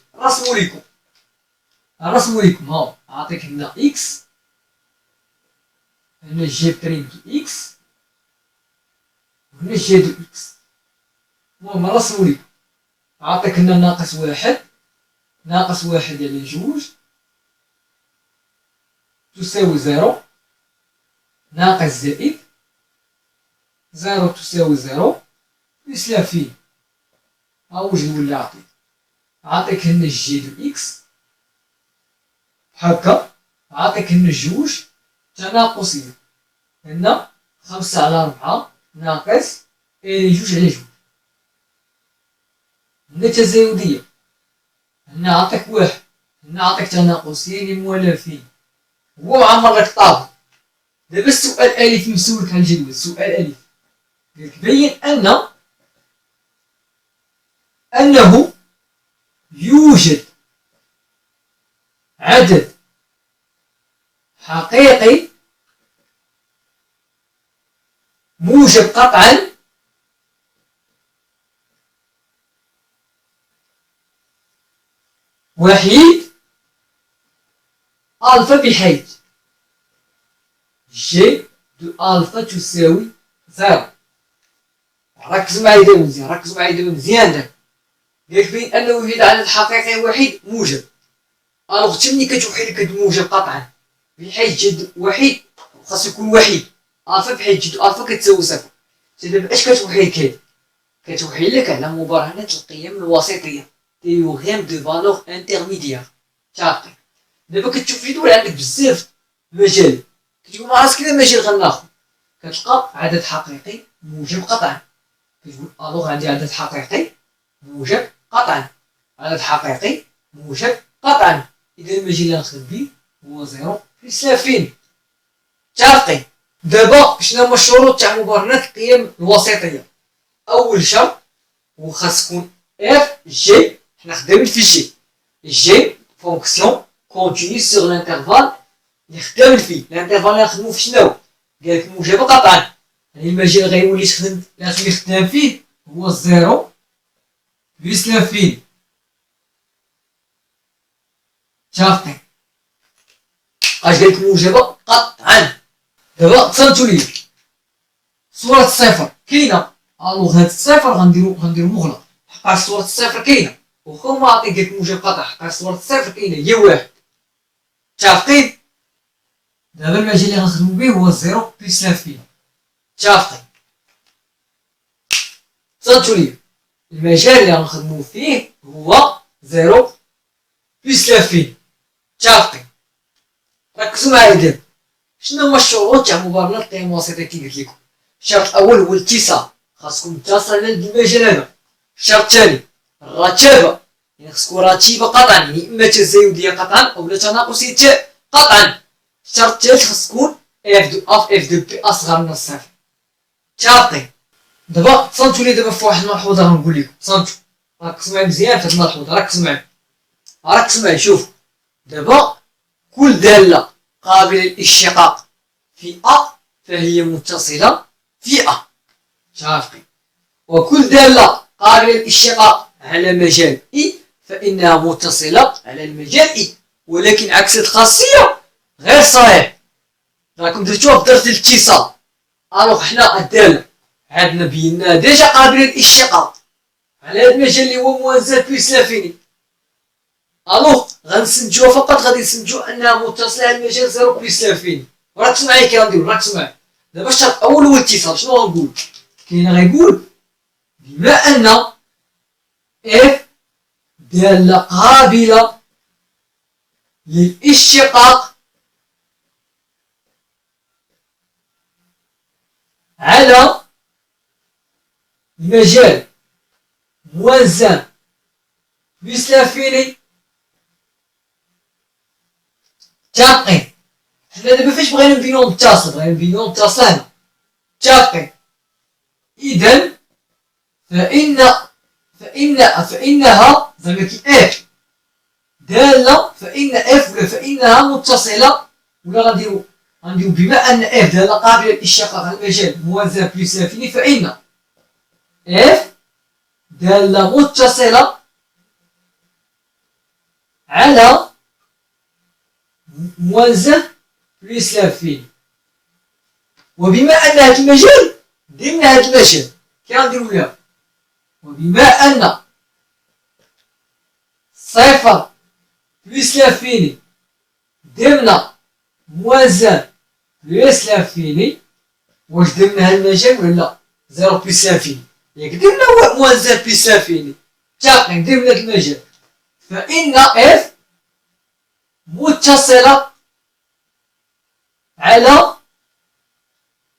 رسمو ليكم ها، عاطيك هنا اكس، هنا جي بريم دو اكس، وهنا جي دو اكس. المهم رسمو ليكم. عاطيك هنا ناقص واحد يعني جوج تساوي زيرو، ناقص زائد زيرو تساوي زيرو، بلس لافين. ها هو الجدول اللي عاطيك هنا جي دو اكس هكا، عاطيك هنا جوج تناقصية، هنا 5/4 ناقص جوج على جوج. هنا تزايدية، هنا عاطيك واحد، هنا عاطيك تناقصية يعني موالفين. هو معمر لك الطابق. دابا السؤال الألف مسولك على الجدول. السؤال الألف قالك بين أنه يوجد عدد حقيقي موجب قطعا وحيد ألفا بحيث جي دو ألفا تساوي زيرو. ركزوا معايا دابا مزيان دابا. قالك بين أنه يوجد عدد حقيقي وحيد موجب. ألوغ حتى ملي كتوحد لك هاد الموجب قطعا بحيث جد وحيد خاصو يكون وحيد، ألفا بحيث جد ألفا كتساوي صفر. دابا اش كتوحد لك هادي؟ كتوحد لك على مبرهنات القيم الوسيطية، تيوغيم دو فالور انترميديير. تاعطي دابا كتشوف جدول عندك بزاف مجال، كتقول مع راسك كذا مجال غناخد، كتلقى عدد حقيقي موجب قطعا، كتقول الوغ عندي عدد حقيقي موجب قطعا، عدد حقيقي موجب قطعا. اذا المجال اللي غنخدم به هو زيرو بلس لافين. متفقين؟ دابا شنو هما الشروط تاع مبرهنات القيم الوسيطية؟ اول شرط هو خاص تكون اف جي، حنا خدامين في جي فونكسيون كونتيني سور لانترفال اللي خدامين فيه. الانترفال اللي غنخدمو في شنو؟ قالك موجب قطعا، يعني المجال اللي غيولي خدام فيه هو زيرو بلس لافين. متفقين؟ اش قالك موجبة قطعا. دابا تصنتو ليا صورة الصفر كاينة، الوغ هاد الصفر غنديرو مغلق حقاش صورة الصفر كاينة، واخا هما عاطيك قالك موجب قطع حقاش صورة الصفر كاينة هي واحد. متفقين؟ دابا المجال اللي غنخدمو به هو زيرو بلس لافين. متفقين؟ تصنتو ليا المجال اللي غنخدمو فيه هو زيرو بلس لافين. متفقين؟ ركزوا معايا دابا. شنو هما الشروط تاع مبرهنات القيم الوسيطية كي قلت لكم؟ الشرط الاول هو الاتصال، خاصكم متصلين بالمجال هذا. الشرط الثاني الرتابة، يعني خاصكم رتيبة قطعا، يعني اما تزايدية قطعا او لا تناقصية قطعا. الشرط الثالث خاص تكون اف دو بي اصغر من الصفر. متفقين؟ دابا تصنتوا لي دابا في واحد الملحوظة غنقول لكم، تصنتوا ركزوا معايا مزيان في هاد الملحوظة، ركزوا معايا شوف. دابا كل دالة قابلة للاشتقاق في أ فهي متصلة في أ. متفقين؟ وكل دالة قابلة للاشتقاق على مجال إي فإنها متصلة على المجال إي، ولكن عكس الخاصية غير صحيح. راكم درتوها بدرجة الاتصال، ألوغ حنا الدالة عندنا بينا ديجا قابلة للاشتقاق على هاد المجال اللي هو موازن بلس لافيني، ألوغ غنستنتجوها فقط، غادي نستنتجو أنها متصلة على المجال زيرو بلس لافيني. ركزوا معايا كي غنديرو، ركزوا معايا. دابا الشرط الأول هو الاتصال. شنو غنقول؟ كاين غيقول بما أن اف دالة قابلة للاشتقاق على مجال موازن بلس لانفيني تابقين. حنا دابا فاش بغينا نبينو متصل، بغينا نبينو متصل هنا تابقين. إذا فإنها زعما كي اف دالة، فإن اف ولا فإنها متصلة، ولا غنديرو بما أن اف دالة قابلة للإشتقاق على المجال موازنة بلس لانفيني، فإن اف دالة متصلة على موازنة بلس لانفيني. وبما أن هذا المجال ضمن هذا المجال كي غنديرو ليها، وبما أن صفر بلس لانفيني ضمن موازن بلس لانفيني، واش ضمن هذا المجال ولا لا؟ زيرو بلس لانفيني ياك ضمن موازن بلس لانفيني متفقين ضمن هذا المجال. فإن اف متصلة على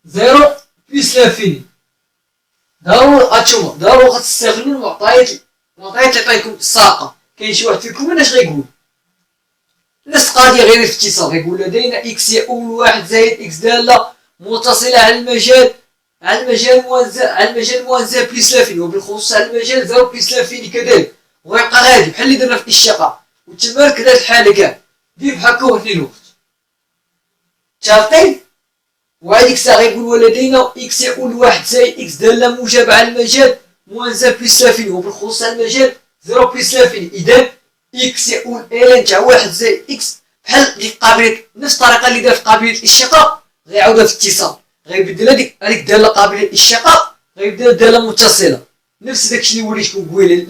زيرو بلس لانفيني. ضروري هانتوما ضروري غتستغلوا المعطيات اللي عطيتكم الساقه. كاين شي واحد فيكم اش غيقول؟ نفس القضيه غير في الاتصال، غيقول لدينا اكس يؤول واحد زائد اكس داله متصله على المجال موازن بلس لانفيني، وبالخصوص على المجال زيرو بلس لانفيني كذلك، وغيبقى غادي بحال اللي درنا في الاشتقاق. وتما كذا الحاله كاع دير بحال هكا وحدي الوقت متفقين. وهاد اكس غيقول ولدينا اكس يؤول واحد زائد اكس داله موجبه على المجال موازن بلس لانفيني، وبالخصوص على المجال زيرو بلس لانفيني. اذا اكس يؤول الين تاع واحد زائد اكس بحال ديك قابليه، نفس الطريقه اللي دار في قابليه الاشتقاق غيعاودها في الاتصال، غيبدل هذيك الداله قابليه للاشتقاق غيبدل داله متصله. نفس داكشي اللي وريتكم قبيله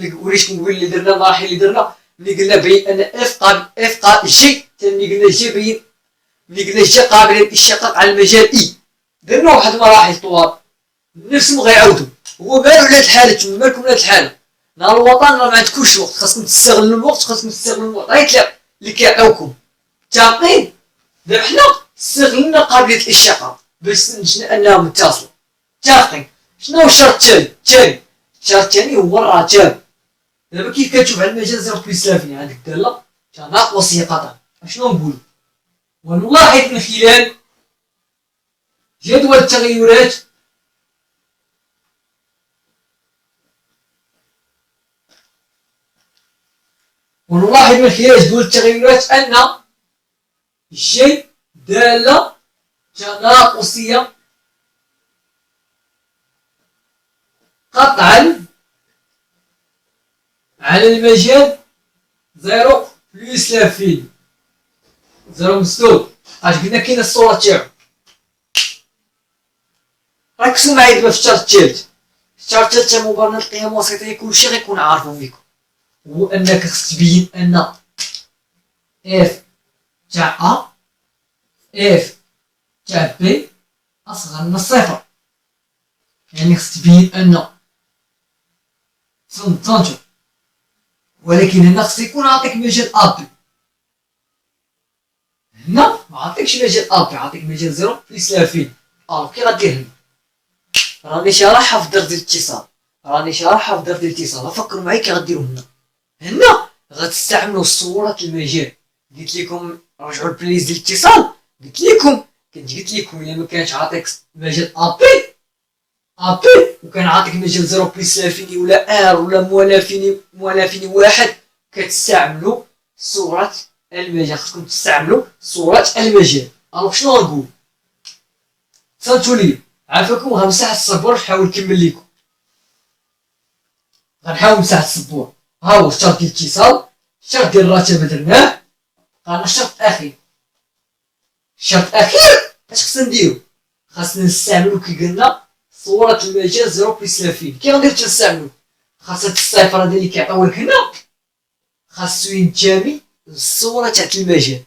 اللي درنا المراحل اللي درنا ملي قلنا بين ان اف قابل جي، ملي قلنا جي بين ملي قلنا جي قابله للاشتقاق على المجال اي. درنا واحد المراحل طوال نفسهم غيعاودوا. هو مالو على هاد الحاله، نتوما مالكم على هاد الحاله. نهار الوطن راه ما عندكوش وقت، خاصكم تستغلوا الوقت، خاصكم تستغلوا المعطيات اللي كيعطيوكم متفقين. دابا حنا استغلنا قابليه الاشتقاق باش نجنا انها متصله متفقين. شنو هو الشرط الثاني؟ الشرط الثاني هو الرتاب. دابا كيف كتشوف على المجال زيرو بلس لانفيني هذيك الداله ناقصيه قطعا، شنو نقولوا؟ ونلاحظ من خلال جدول التغيرات أن الشيء دالة تناقصية قطعا على المجال زيرو بلس لانفيني. زيرو مسدود اش قلنا كاينه الصورة تاعو. ركزوا معايا دابا في الشرط الثالث. الشرط الثالث تاع مبرمج القيم الوسيطية كلشي غيكون عارفو فيكم، هو انك خصك تبين ان اف تاع ا اف تاع بي اصغر من الصفر. يعني خصك تبين ان تنتج، ولكن هنا خص يكون عاطيك مجال ا بي. هنا ما عطيكش مجال ا بي، عطيك مجال زيرو بلس لانفيني. كي غدير هنا راني شارحها في درس الاتصال، فكروا معايا كي غديروا هنا غتستعملوا صورة المجال. قلت لكم رجعوا البليز ديال الاتصال، قلت لكم الا ما كانش عاطيك مجال ا بي وكان عاطيك مجال زيرو بلس لانفيني ولا ار ولا موالافيني واحد، كتستعملوا صورة المجال. خصكم تستعملوا صورة المجال. شنو غنقول؟ صنتوا لي عافاكم. غنمسح السبوره نحاول نكمل لكم. غنحاول نمسح السبوره. ها هو الشرط ديال الاتصال، الشرط ديال الرتبه درناه، بقى الشرط الاخير. الشرط الاخير اش خصنا نديرو؟ خاصنا نستعملو كي قلنا صورة المجال زيرو بلس لانفيني. كي غندير تنستعملو؟ خاص هاد الصفر هذا اللي كيعطيوه لك هنا خاصو ينتمي للصورة تاع المجال.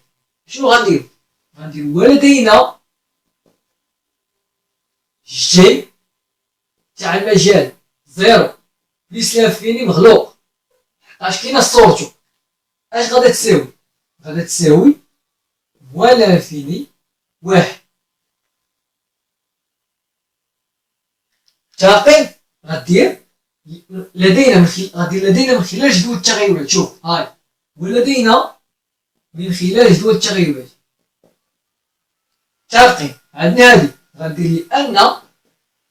شنو غنديرو؟ ولدينا جي تاع المجال زيرو بلس لانفيني مغلوق. اش كاينه صورتو؟ اش غادا تساوي؟ غادا تساوي موال لانفيني واحد. متفقين؟ غدير لدينا من خلال جدول التغيرات. شوف هاي، ولدينا من خلال جدول التغيرات تعرفين عندنا هذه غندير لي ان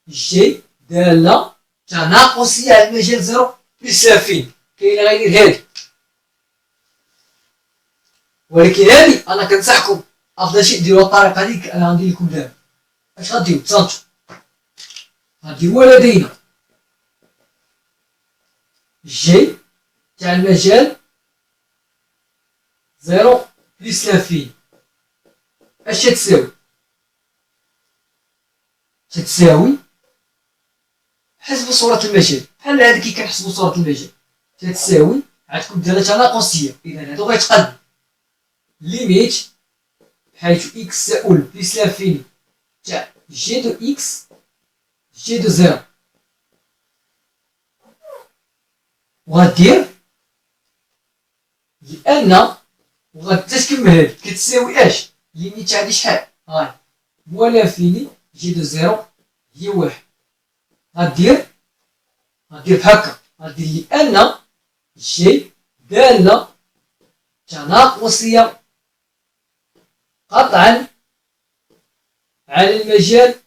جي دالة تناقصية على المجال زيرو بلس لافين. كاين اللي غيدير هادي، ولكن هادي انا كنصحكم افضل شيء ديروا الطريقة هذيك انا غندير لكم دابا. اش غديروا؟ تصنتوا غديروا لدينا جي تاع المجال زيرو بلس لافين اش تساوي؟ تتساوي حسب صورة المجال بحال هذا كي كنحسبوا صورة المجال تتساوي عندكم دالة تناقصية. إذا هادو غيتقادموا ليميت حيث إكس تساوي بلس لافين تاع جي دو إكس جي دو زيرو، وغدير لأن وغتكمل هادي كتساوي اش؟ ليميت تاع هادي شحال؟ هاي مولا فيني جي دو زيرو هي واحد. غدير بهكا، غدير لأن جي دالة تناقصية قطعا على المجال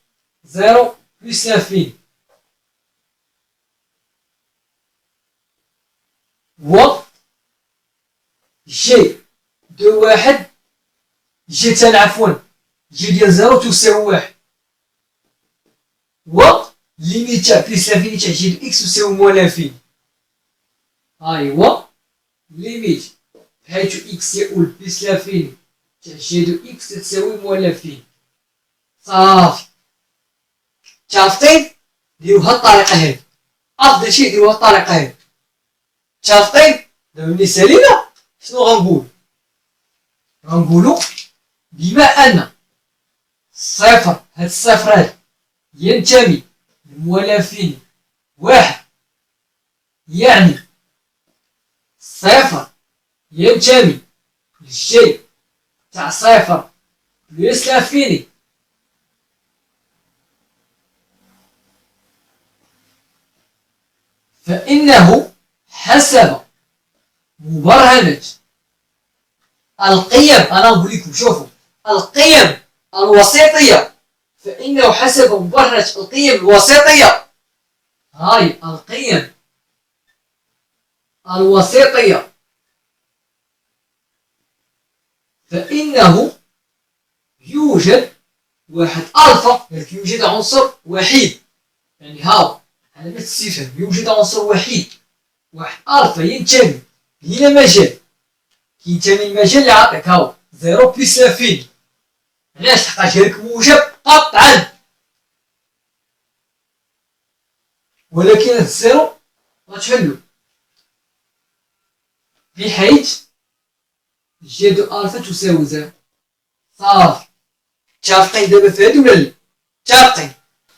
زيرو بلس لافين، و جي دو واحد جي تاع عفوا جي ديال زيرو تساوي واحد، و ليميت تاع بلس لافين تاع جي دو إكس تساوي موان لافين. أيوا ليميت بحيث إكس يؤول بلس لافين تاع جي دو إكس تساوي موان لافين. صافي تشافتين؟ ديرو هاد الطريقة هادي، أفضل شيء ديرو هاد الطريقة هادي. تشافتين؟ دابا ملي سالينا شنو غنقول؟ غنقولو بما أن صفر هاد الصفر هاد ينتمي لموالافين واحد، يعني صفر ينتمي للجي تاع صفر بلس لافيني، فإنه حسب مبرهنة القيم، أنا نقول لكم شوفوا القيم الوسيطية، فإنه حسب مبرهنة القيم الوسيطية، هاي القيم الوسيطية، فإنه يوجد واحد ألفا، يعني يوجد عنصر وحيد، يعني هاو علامة استفهام، يوجد عنصر وحيد واحد ألفا ينتمي إلى مجال، كينتمي المجال اللي عطيك هاو زيرو بلس لافين. علاش؟ حقاش هاداك موجب قطعا، ولكن هاد الزيرو غتحلو بحيث جي دو ألفا تساوي زيرو. صافي متفقين دابا في هادي ولا لا؟ متفقين.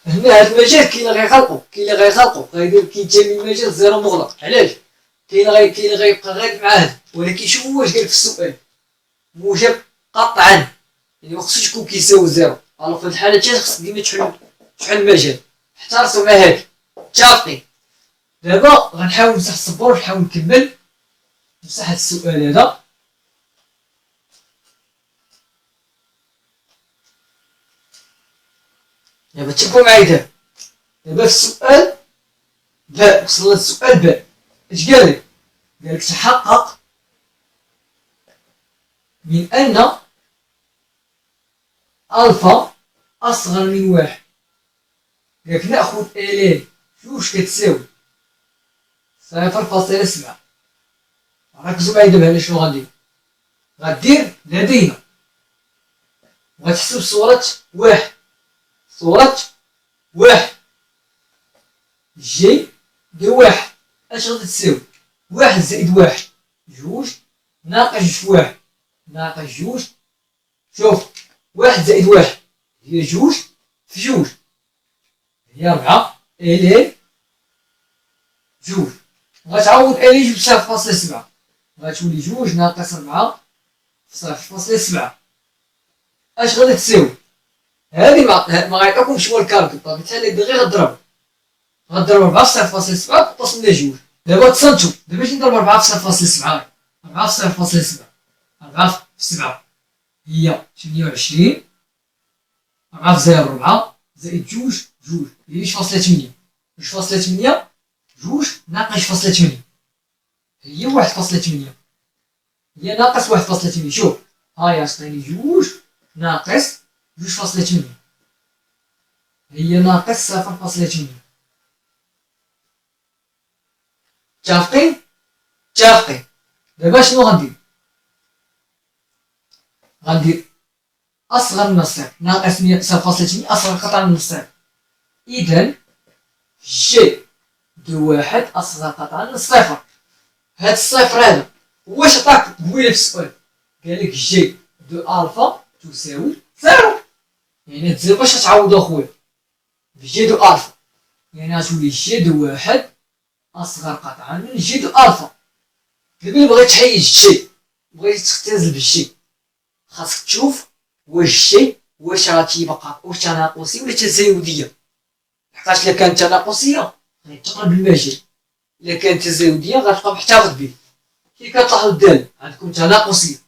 هنا هاد المجال كاين اللي غيخلقو كينتمي المجال زيرو مغلق. علاش؟ كاين اللي غيبقى غادي مع هاد، ولكن شوفوا واش قالك في السؤال موجب قطعا، يعني مخصوش يكون كيساوي زيرو. الوغ في هاد الحالة خصك ديما تحل المجال. احترسوا مع هادي. متفقين. دابا غنحاول نمسح الصبور ونحاول نكمل نمسح هاد السؤال هذا. دابا تبعوا معايا دابا في السؤال باء، وصلنا للسؤال باء. اش قالك؟ قالك تحقق من أن ألفا أصغر من واحد. قالك نأخذ إلين جوج كتساوي 0.7. ركزوا معايا دابا على شنو غندير. غدير لدينا وغتحسب صورة واحد جي دو واحد اش غادي تساوي؟ واحد زائد واحد جوج ناقص جوج في واحد ناقص جوج. شوف واحد زائد واحد هي جوج في جوج هي 4 إلين جوج. غتعوض إلين جوج ب0.7 غتولي جوج ناقص 4 في 0.7. اش غادي تساوي؟ هادي ما غيعطيكمش هو الكالكول، بطبيعة الحال غير غضرب غنضرب 4 في 0.7 تنقص منها 2. دابا تصنتو، دابا اش نضرب 4 في 0.7؟ 4 في 0.7، 4 في 7 هي 28، 4 في 0 4 زائد 2 هي 2.8. 2.8 جوج ناقص 2.8 هي 1.8، هي ناقص 1.8. شوف هاي عطيني 2 ناقص 2.8 هي ناقص 0.8. متفقين؟ متفقين. دابا شنو غندير؟ غندير أصغر من الصفر ناقص 0.8 أصغر قطعة من الصفر. إذا جي دو واحد أصغر قطعة من الصفر. هاد الصفر هذا واش عطاك قبيله في السؤال؟ قالك جي دو ألفا تساوي زيرو. يعني هاد زيرو باش تعوضو أخويا بجي دو ألفا، يعني غتولي جي دو واحد أصغر قطعة من جي دو ألفا. دابا إلا بغيت تحيد جي، بغيتي تختزل بالجي، خاصك تشوف واش جي واش راه تيبقى واش تناقصية ولا تزايدية. لحقاش إلا كانت تناقصية غيتقلب المجال، إلا كانت تزايدية غتبقى محتفظ به. كي كتلاحظوا الدالة عندكم تناقصية،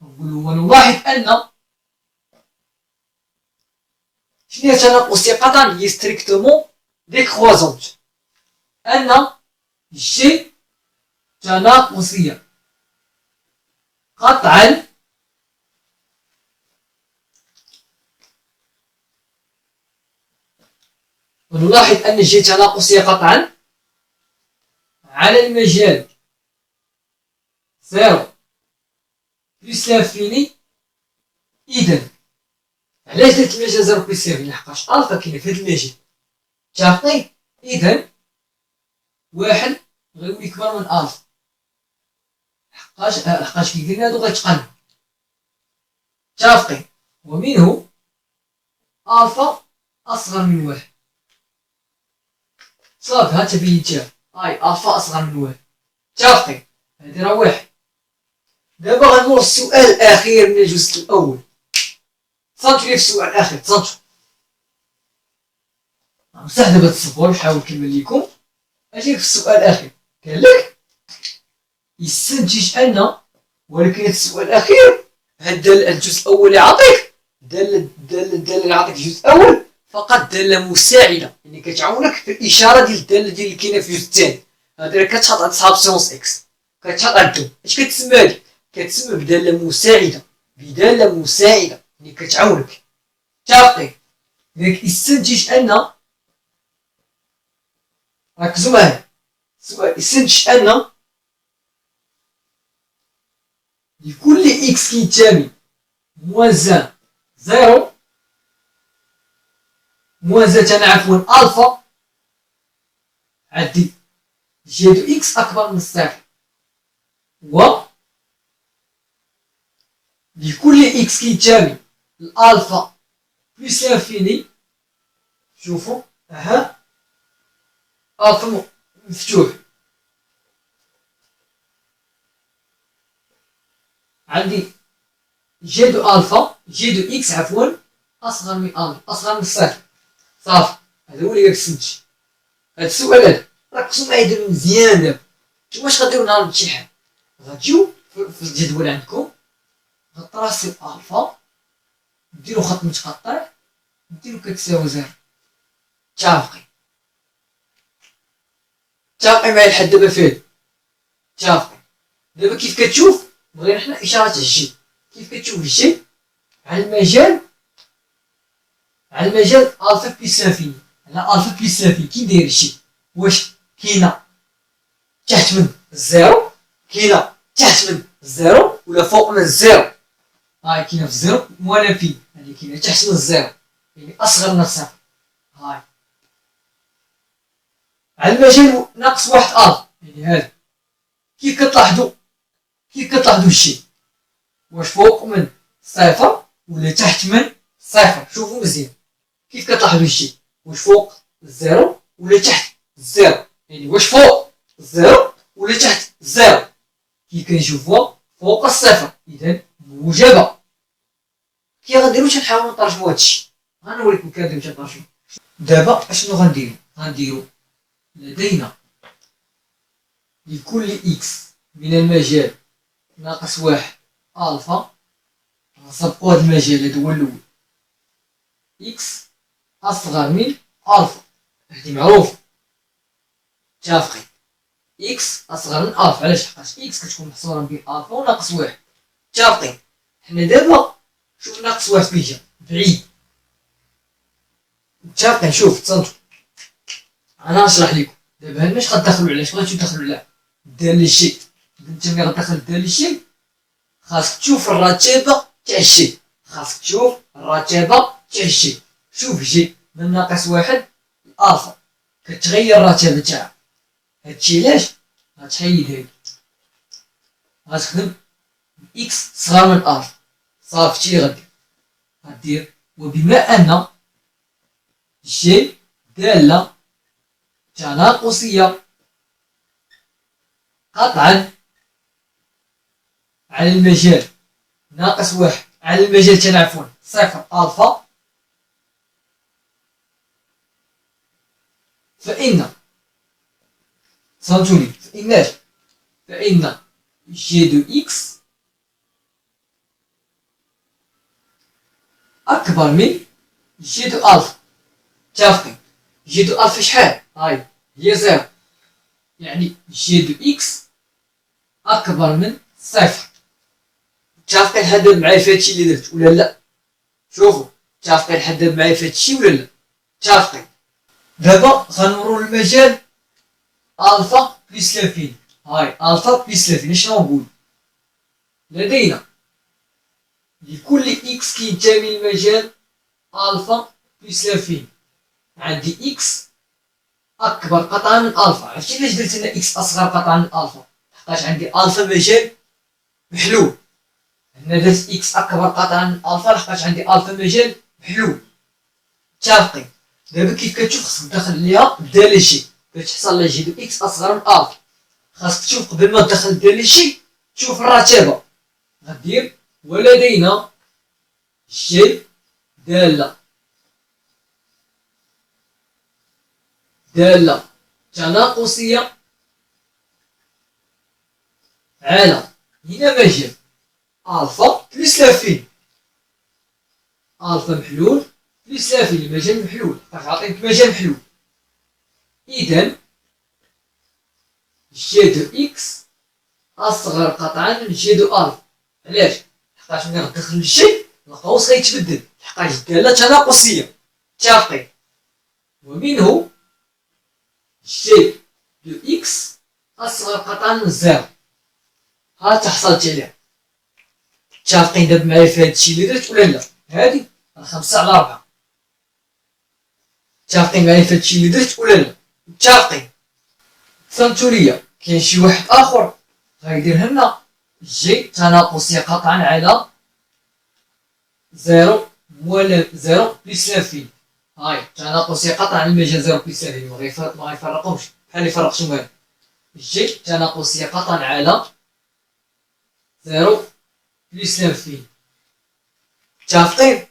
نقولوا ونلاحظ أن شنو هي تناقصية قطعا؟ هي ستريكتومون ديكروازونت، أن جي تناقصية قطعا ونلاحظ أن جي تناقصية قطعا على المجال زيرو بلس لانفيني. إذا علاش درت المجال زيرو بلس لانفيني؟ لحقاش ألفا كاينة في هاد المجال. متفقين؟ إذا واحد غيولي كبر من ألفا، لحقاش كي درنا هادو غيتقلب. متفقين؟ ومنه ألفا أصغر من واحد. صافي ها تبينتيها، هاي ألفا أصغر من واحد. متفقين؟ هادي راه واحد. دابا غنمر للسؤال الأخير من الجزء الأول. تصنتو لي في السؤال الأخير، تصنتو. بصح دابا تصبروا نحاول نكمل ليكم. أجيك في السؤال الأخير قالك يستنتج أن، ولكن السؤال الأخير هاد الجزء الأول اللي عطيك الدالة اللي عطيك الجزء الأول فقط دالة مساعدة، يعني كتعاونك في الإشارة ديال الدالة ديال اللي كاينة في الجزء الثاني. هادي كتحط عند صحاب سيونس إكس، كتحط عندهم. اش كتسمى هادي؟ كتسمى بدالة مساعدة، بدالة مساعدة اللي كتعاونك. متفقين؟ لذلك يستنتج أن، ركزوا معايا السؤال، يستنتج أن لكل إكس كينتمي موان زان زيرو موان زان عفوا ألفا، عندي جي دو إكس أكبر من الصفر، و لكل إكس كينتمي الألفا بلس لانفيني. شوفوا ها ألفا مفتوح، عندي جي دو ألفا جي دو إكس عفوا أصغر من ألفا أصغر من الصفر. صافي هذا هو اللي كتستنتج. هاد السؤال هذا ركزوا معايا دابا مزيان. دابا نتوما اش غديروا نهار الامتحان؟ غتجيو في الجدول عندكم غطراسيو ألفا، ديروا خط متقطع، ديروا كتساوي زيرو. متفقين؟ متفقين معايا لحد دابا فين؟ متفقين. دابا كيف كتشوف بغينا حنا إشارة الجي، كيف كتشوف الجي على المجال ألفا بلس لانفيني، على ألفا بلس لانفيني. كي داير الجي؟ واش كاينة تحت من الزيرو، كاينة تحت من الزيرو ولا فوق من الزيرو؟ هاي كاينة في الزيرو موان لانفيني، هادي كاينة تحت من الزيرو يعني أصغر من الصفر. هاي على المجال ناقص واحد ألفا، يعني هذا. كيف كتلاحظوا الجي؟ واش فوق من صفر ولا تحت من صفر؟ شوفوا مزيان كيف كتلاحظوا الجي، واش فوق الزيرو ولا تحت الزيرو؟ يعني واش فوق الزيرو ولا تحت الزيرو؟ كي كنشوفوها فوق الصفر إذا موجبة. كي غنديرو تنحاولو نترجمو هادشي، غنوريكم كنديرو تنترجمو. دابا اشنو غنديرو؟ لدينا لكل إكس من المجال ناقص واحد ألفا، غنسبقو هاد المجال هاد هو الأول، إكس أصغر من ألفا، هادي معروفة متفقين، إكس أصغر من ألفا، علاش؟ حقاش إكس كتكون محصورة بين ألفا وناقص واحد، متفقين. حنا دابا شوف ناقص واحد فين جا بعيد، متفقين. شوف تصنتو أنا نشرح لكم دابا ماش غتدخلو علاش بغيتو تدخلو على الدالة الشي، انت ملي غتدخل الدالة الشي خاصك تشوف الرتابة تاع الشي، خاصك تشوف الرتابة تاع الشي. شوف جي من ناقص واحد لألفا كتغير الرتابة تاعها، هادشي علاش؟ غتحيد هادي، غتخدم إكس صغار من ألفا، صافي هادشي غدير. وبما أن جي دالة تناقصية قطعا على المجال ناقص واحد، على المجال عفوا صفر ألفا، فإن فهمتوني، فإن جي دو إكس أكبر من جي دو ألفا، متفقين. جي دو ألفا شحال؟ هاي هي زيرو، يعني جي دو إكس أكبر من صفر، متفقين لحد دابا معايا في هادشي اللي درت ولا لا؟ شوفوا متفقين لحد دابا معايا في هادشي ولا لا؟ متفقين. دابا غنمرو للمجال ألفا بلس لافين، هاي ألفا بلس لافين، شنو نقول؟ لدينا لكل إكس كينتمي للمجال ألفا بلس لافين، عندي إكس أكبر قطعا من ألفا. عرفتي علاش درت أنا إكس أصغر قطعا من ألفا؟ حقاش عندي ألفا مجال محلول، هنا درت إكس أكبر قطعا من ألفا لحقاش عندي ألفا مجال محلول، متفقين. دابا كيف كتشوف خصك تدخل ليها الدالة جي باش تحصل لها جي دو إكس أصغر من ألفا، خاصك تشوف قبل ما تدخل الدالة جي تشوف الرتابة، غدير ولدينا جي دالة تناقصية على هنا مجال ألفا بلس لافين، ألفا محلول بلس لافين المجال محلول، راح عطيك مجال محلول، إذا جي دو إكس أصغر قطعا من جي دو ألفا. علاش؟ حقاش ملي غتدخل الجي القوس غيتبدل حقاش الدالة تناقصية، متفقين. ومنه جي دو إكس أصغر قطعا من زيرو، ها تحصلت عليها، متفقين دابا معايا في هادشي اللي درت ولا لا؟ هادي 5/4، متفقين معايا في هادشي اللي درت ولا لا؟ متفقين. فهمتو ليا؟ كاين شي واحد آخر غيدير لنا جي تناقصية قطعا على زيرو زيرو بلس لافين، هاي تناقصية قطعا على المجال زيرو بلس لافين، ما غيفرقهمش بحال اللي فرقتهم هادي، جي تناقصية قطعا على زيرو بلس لافين، متفقين.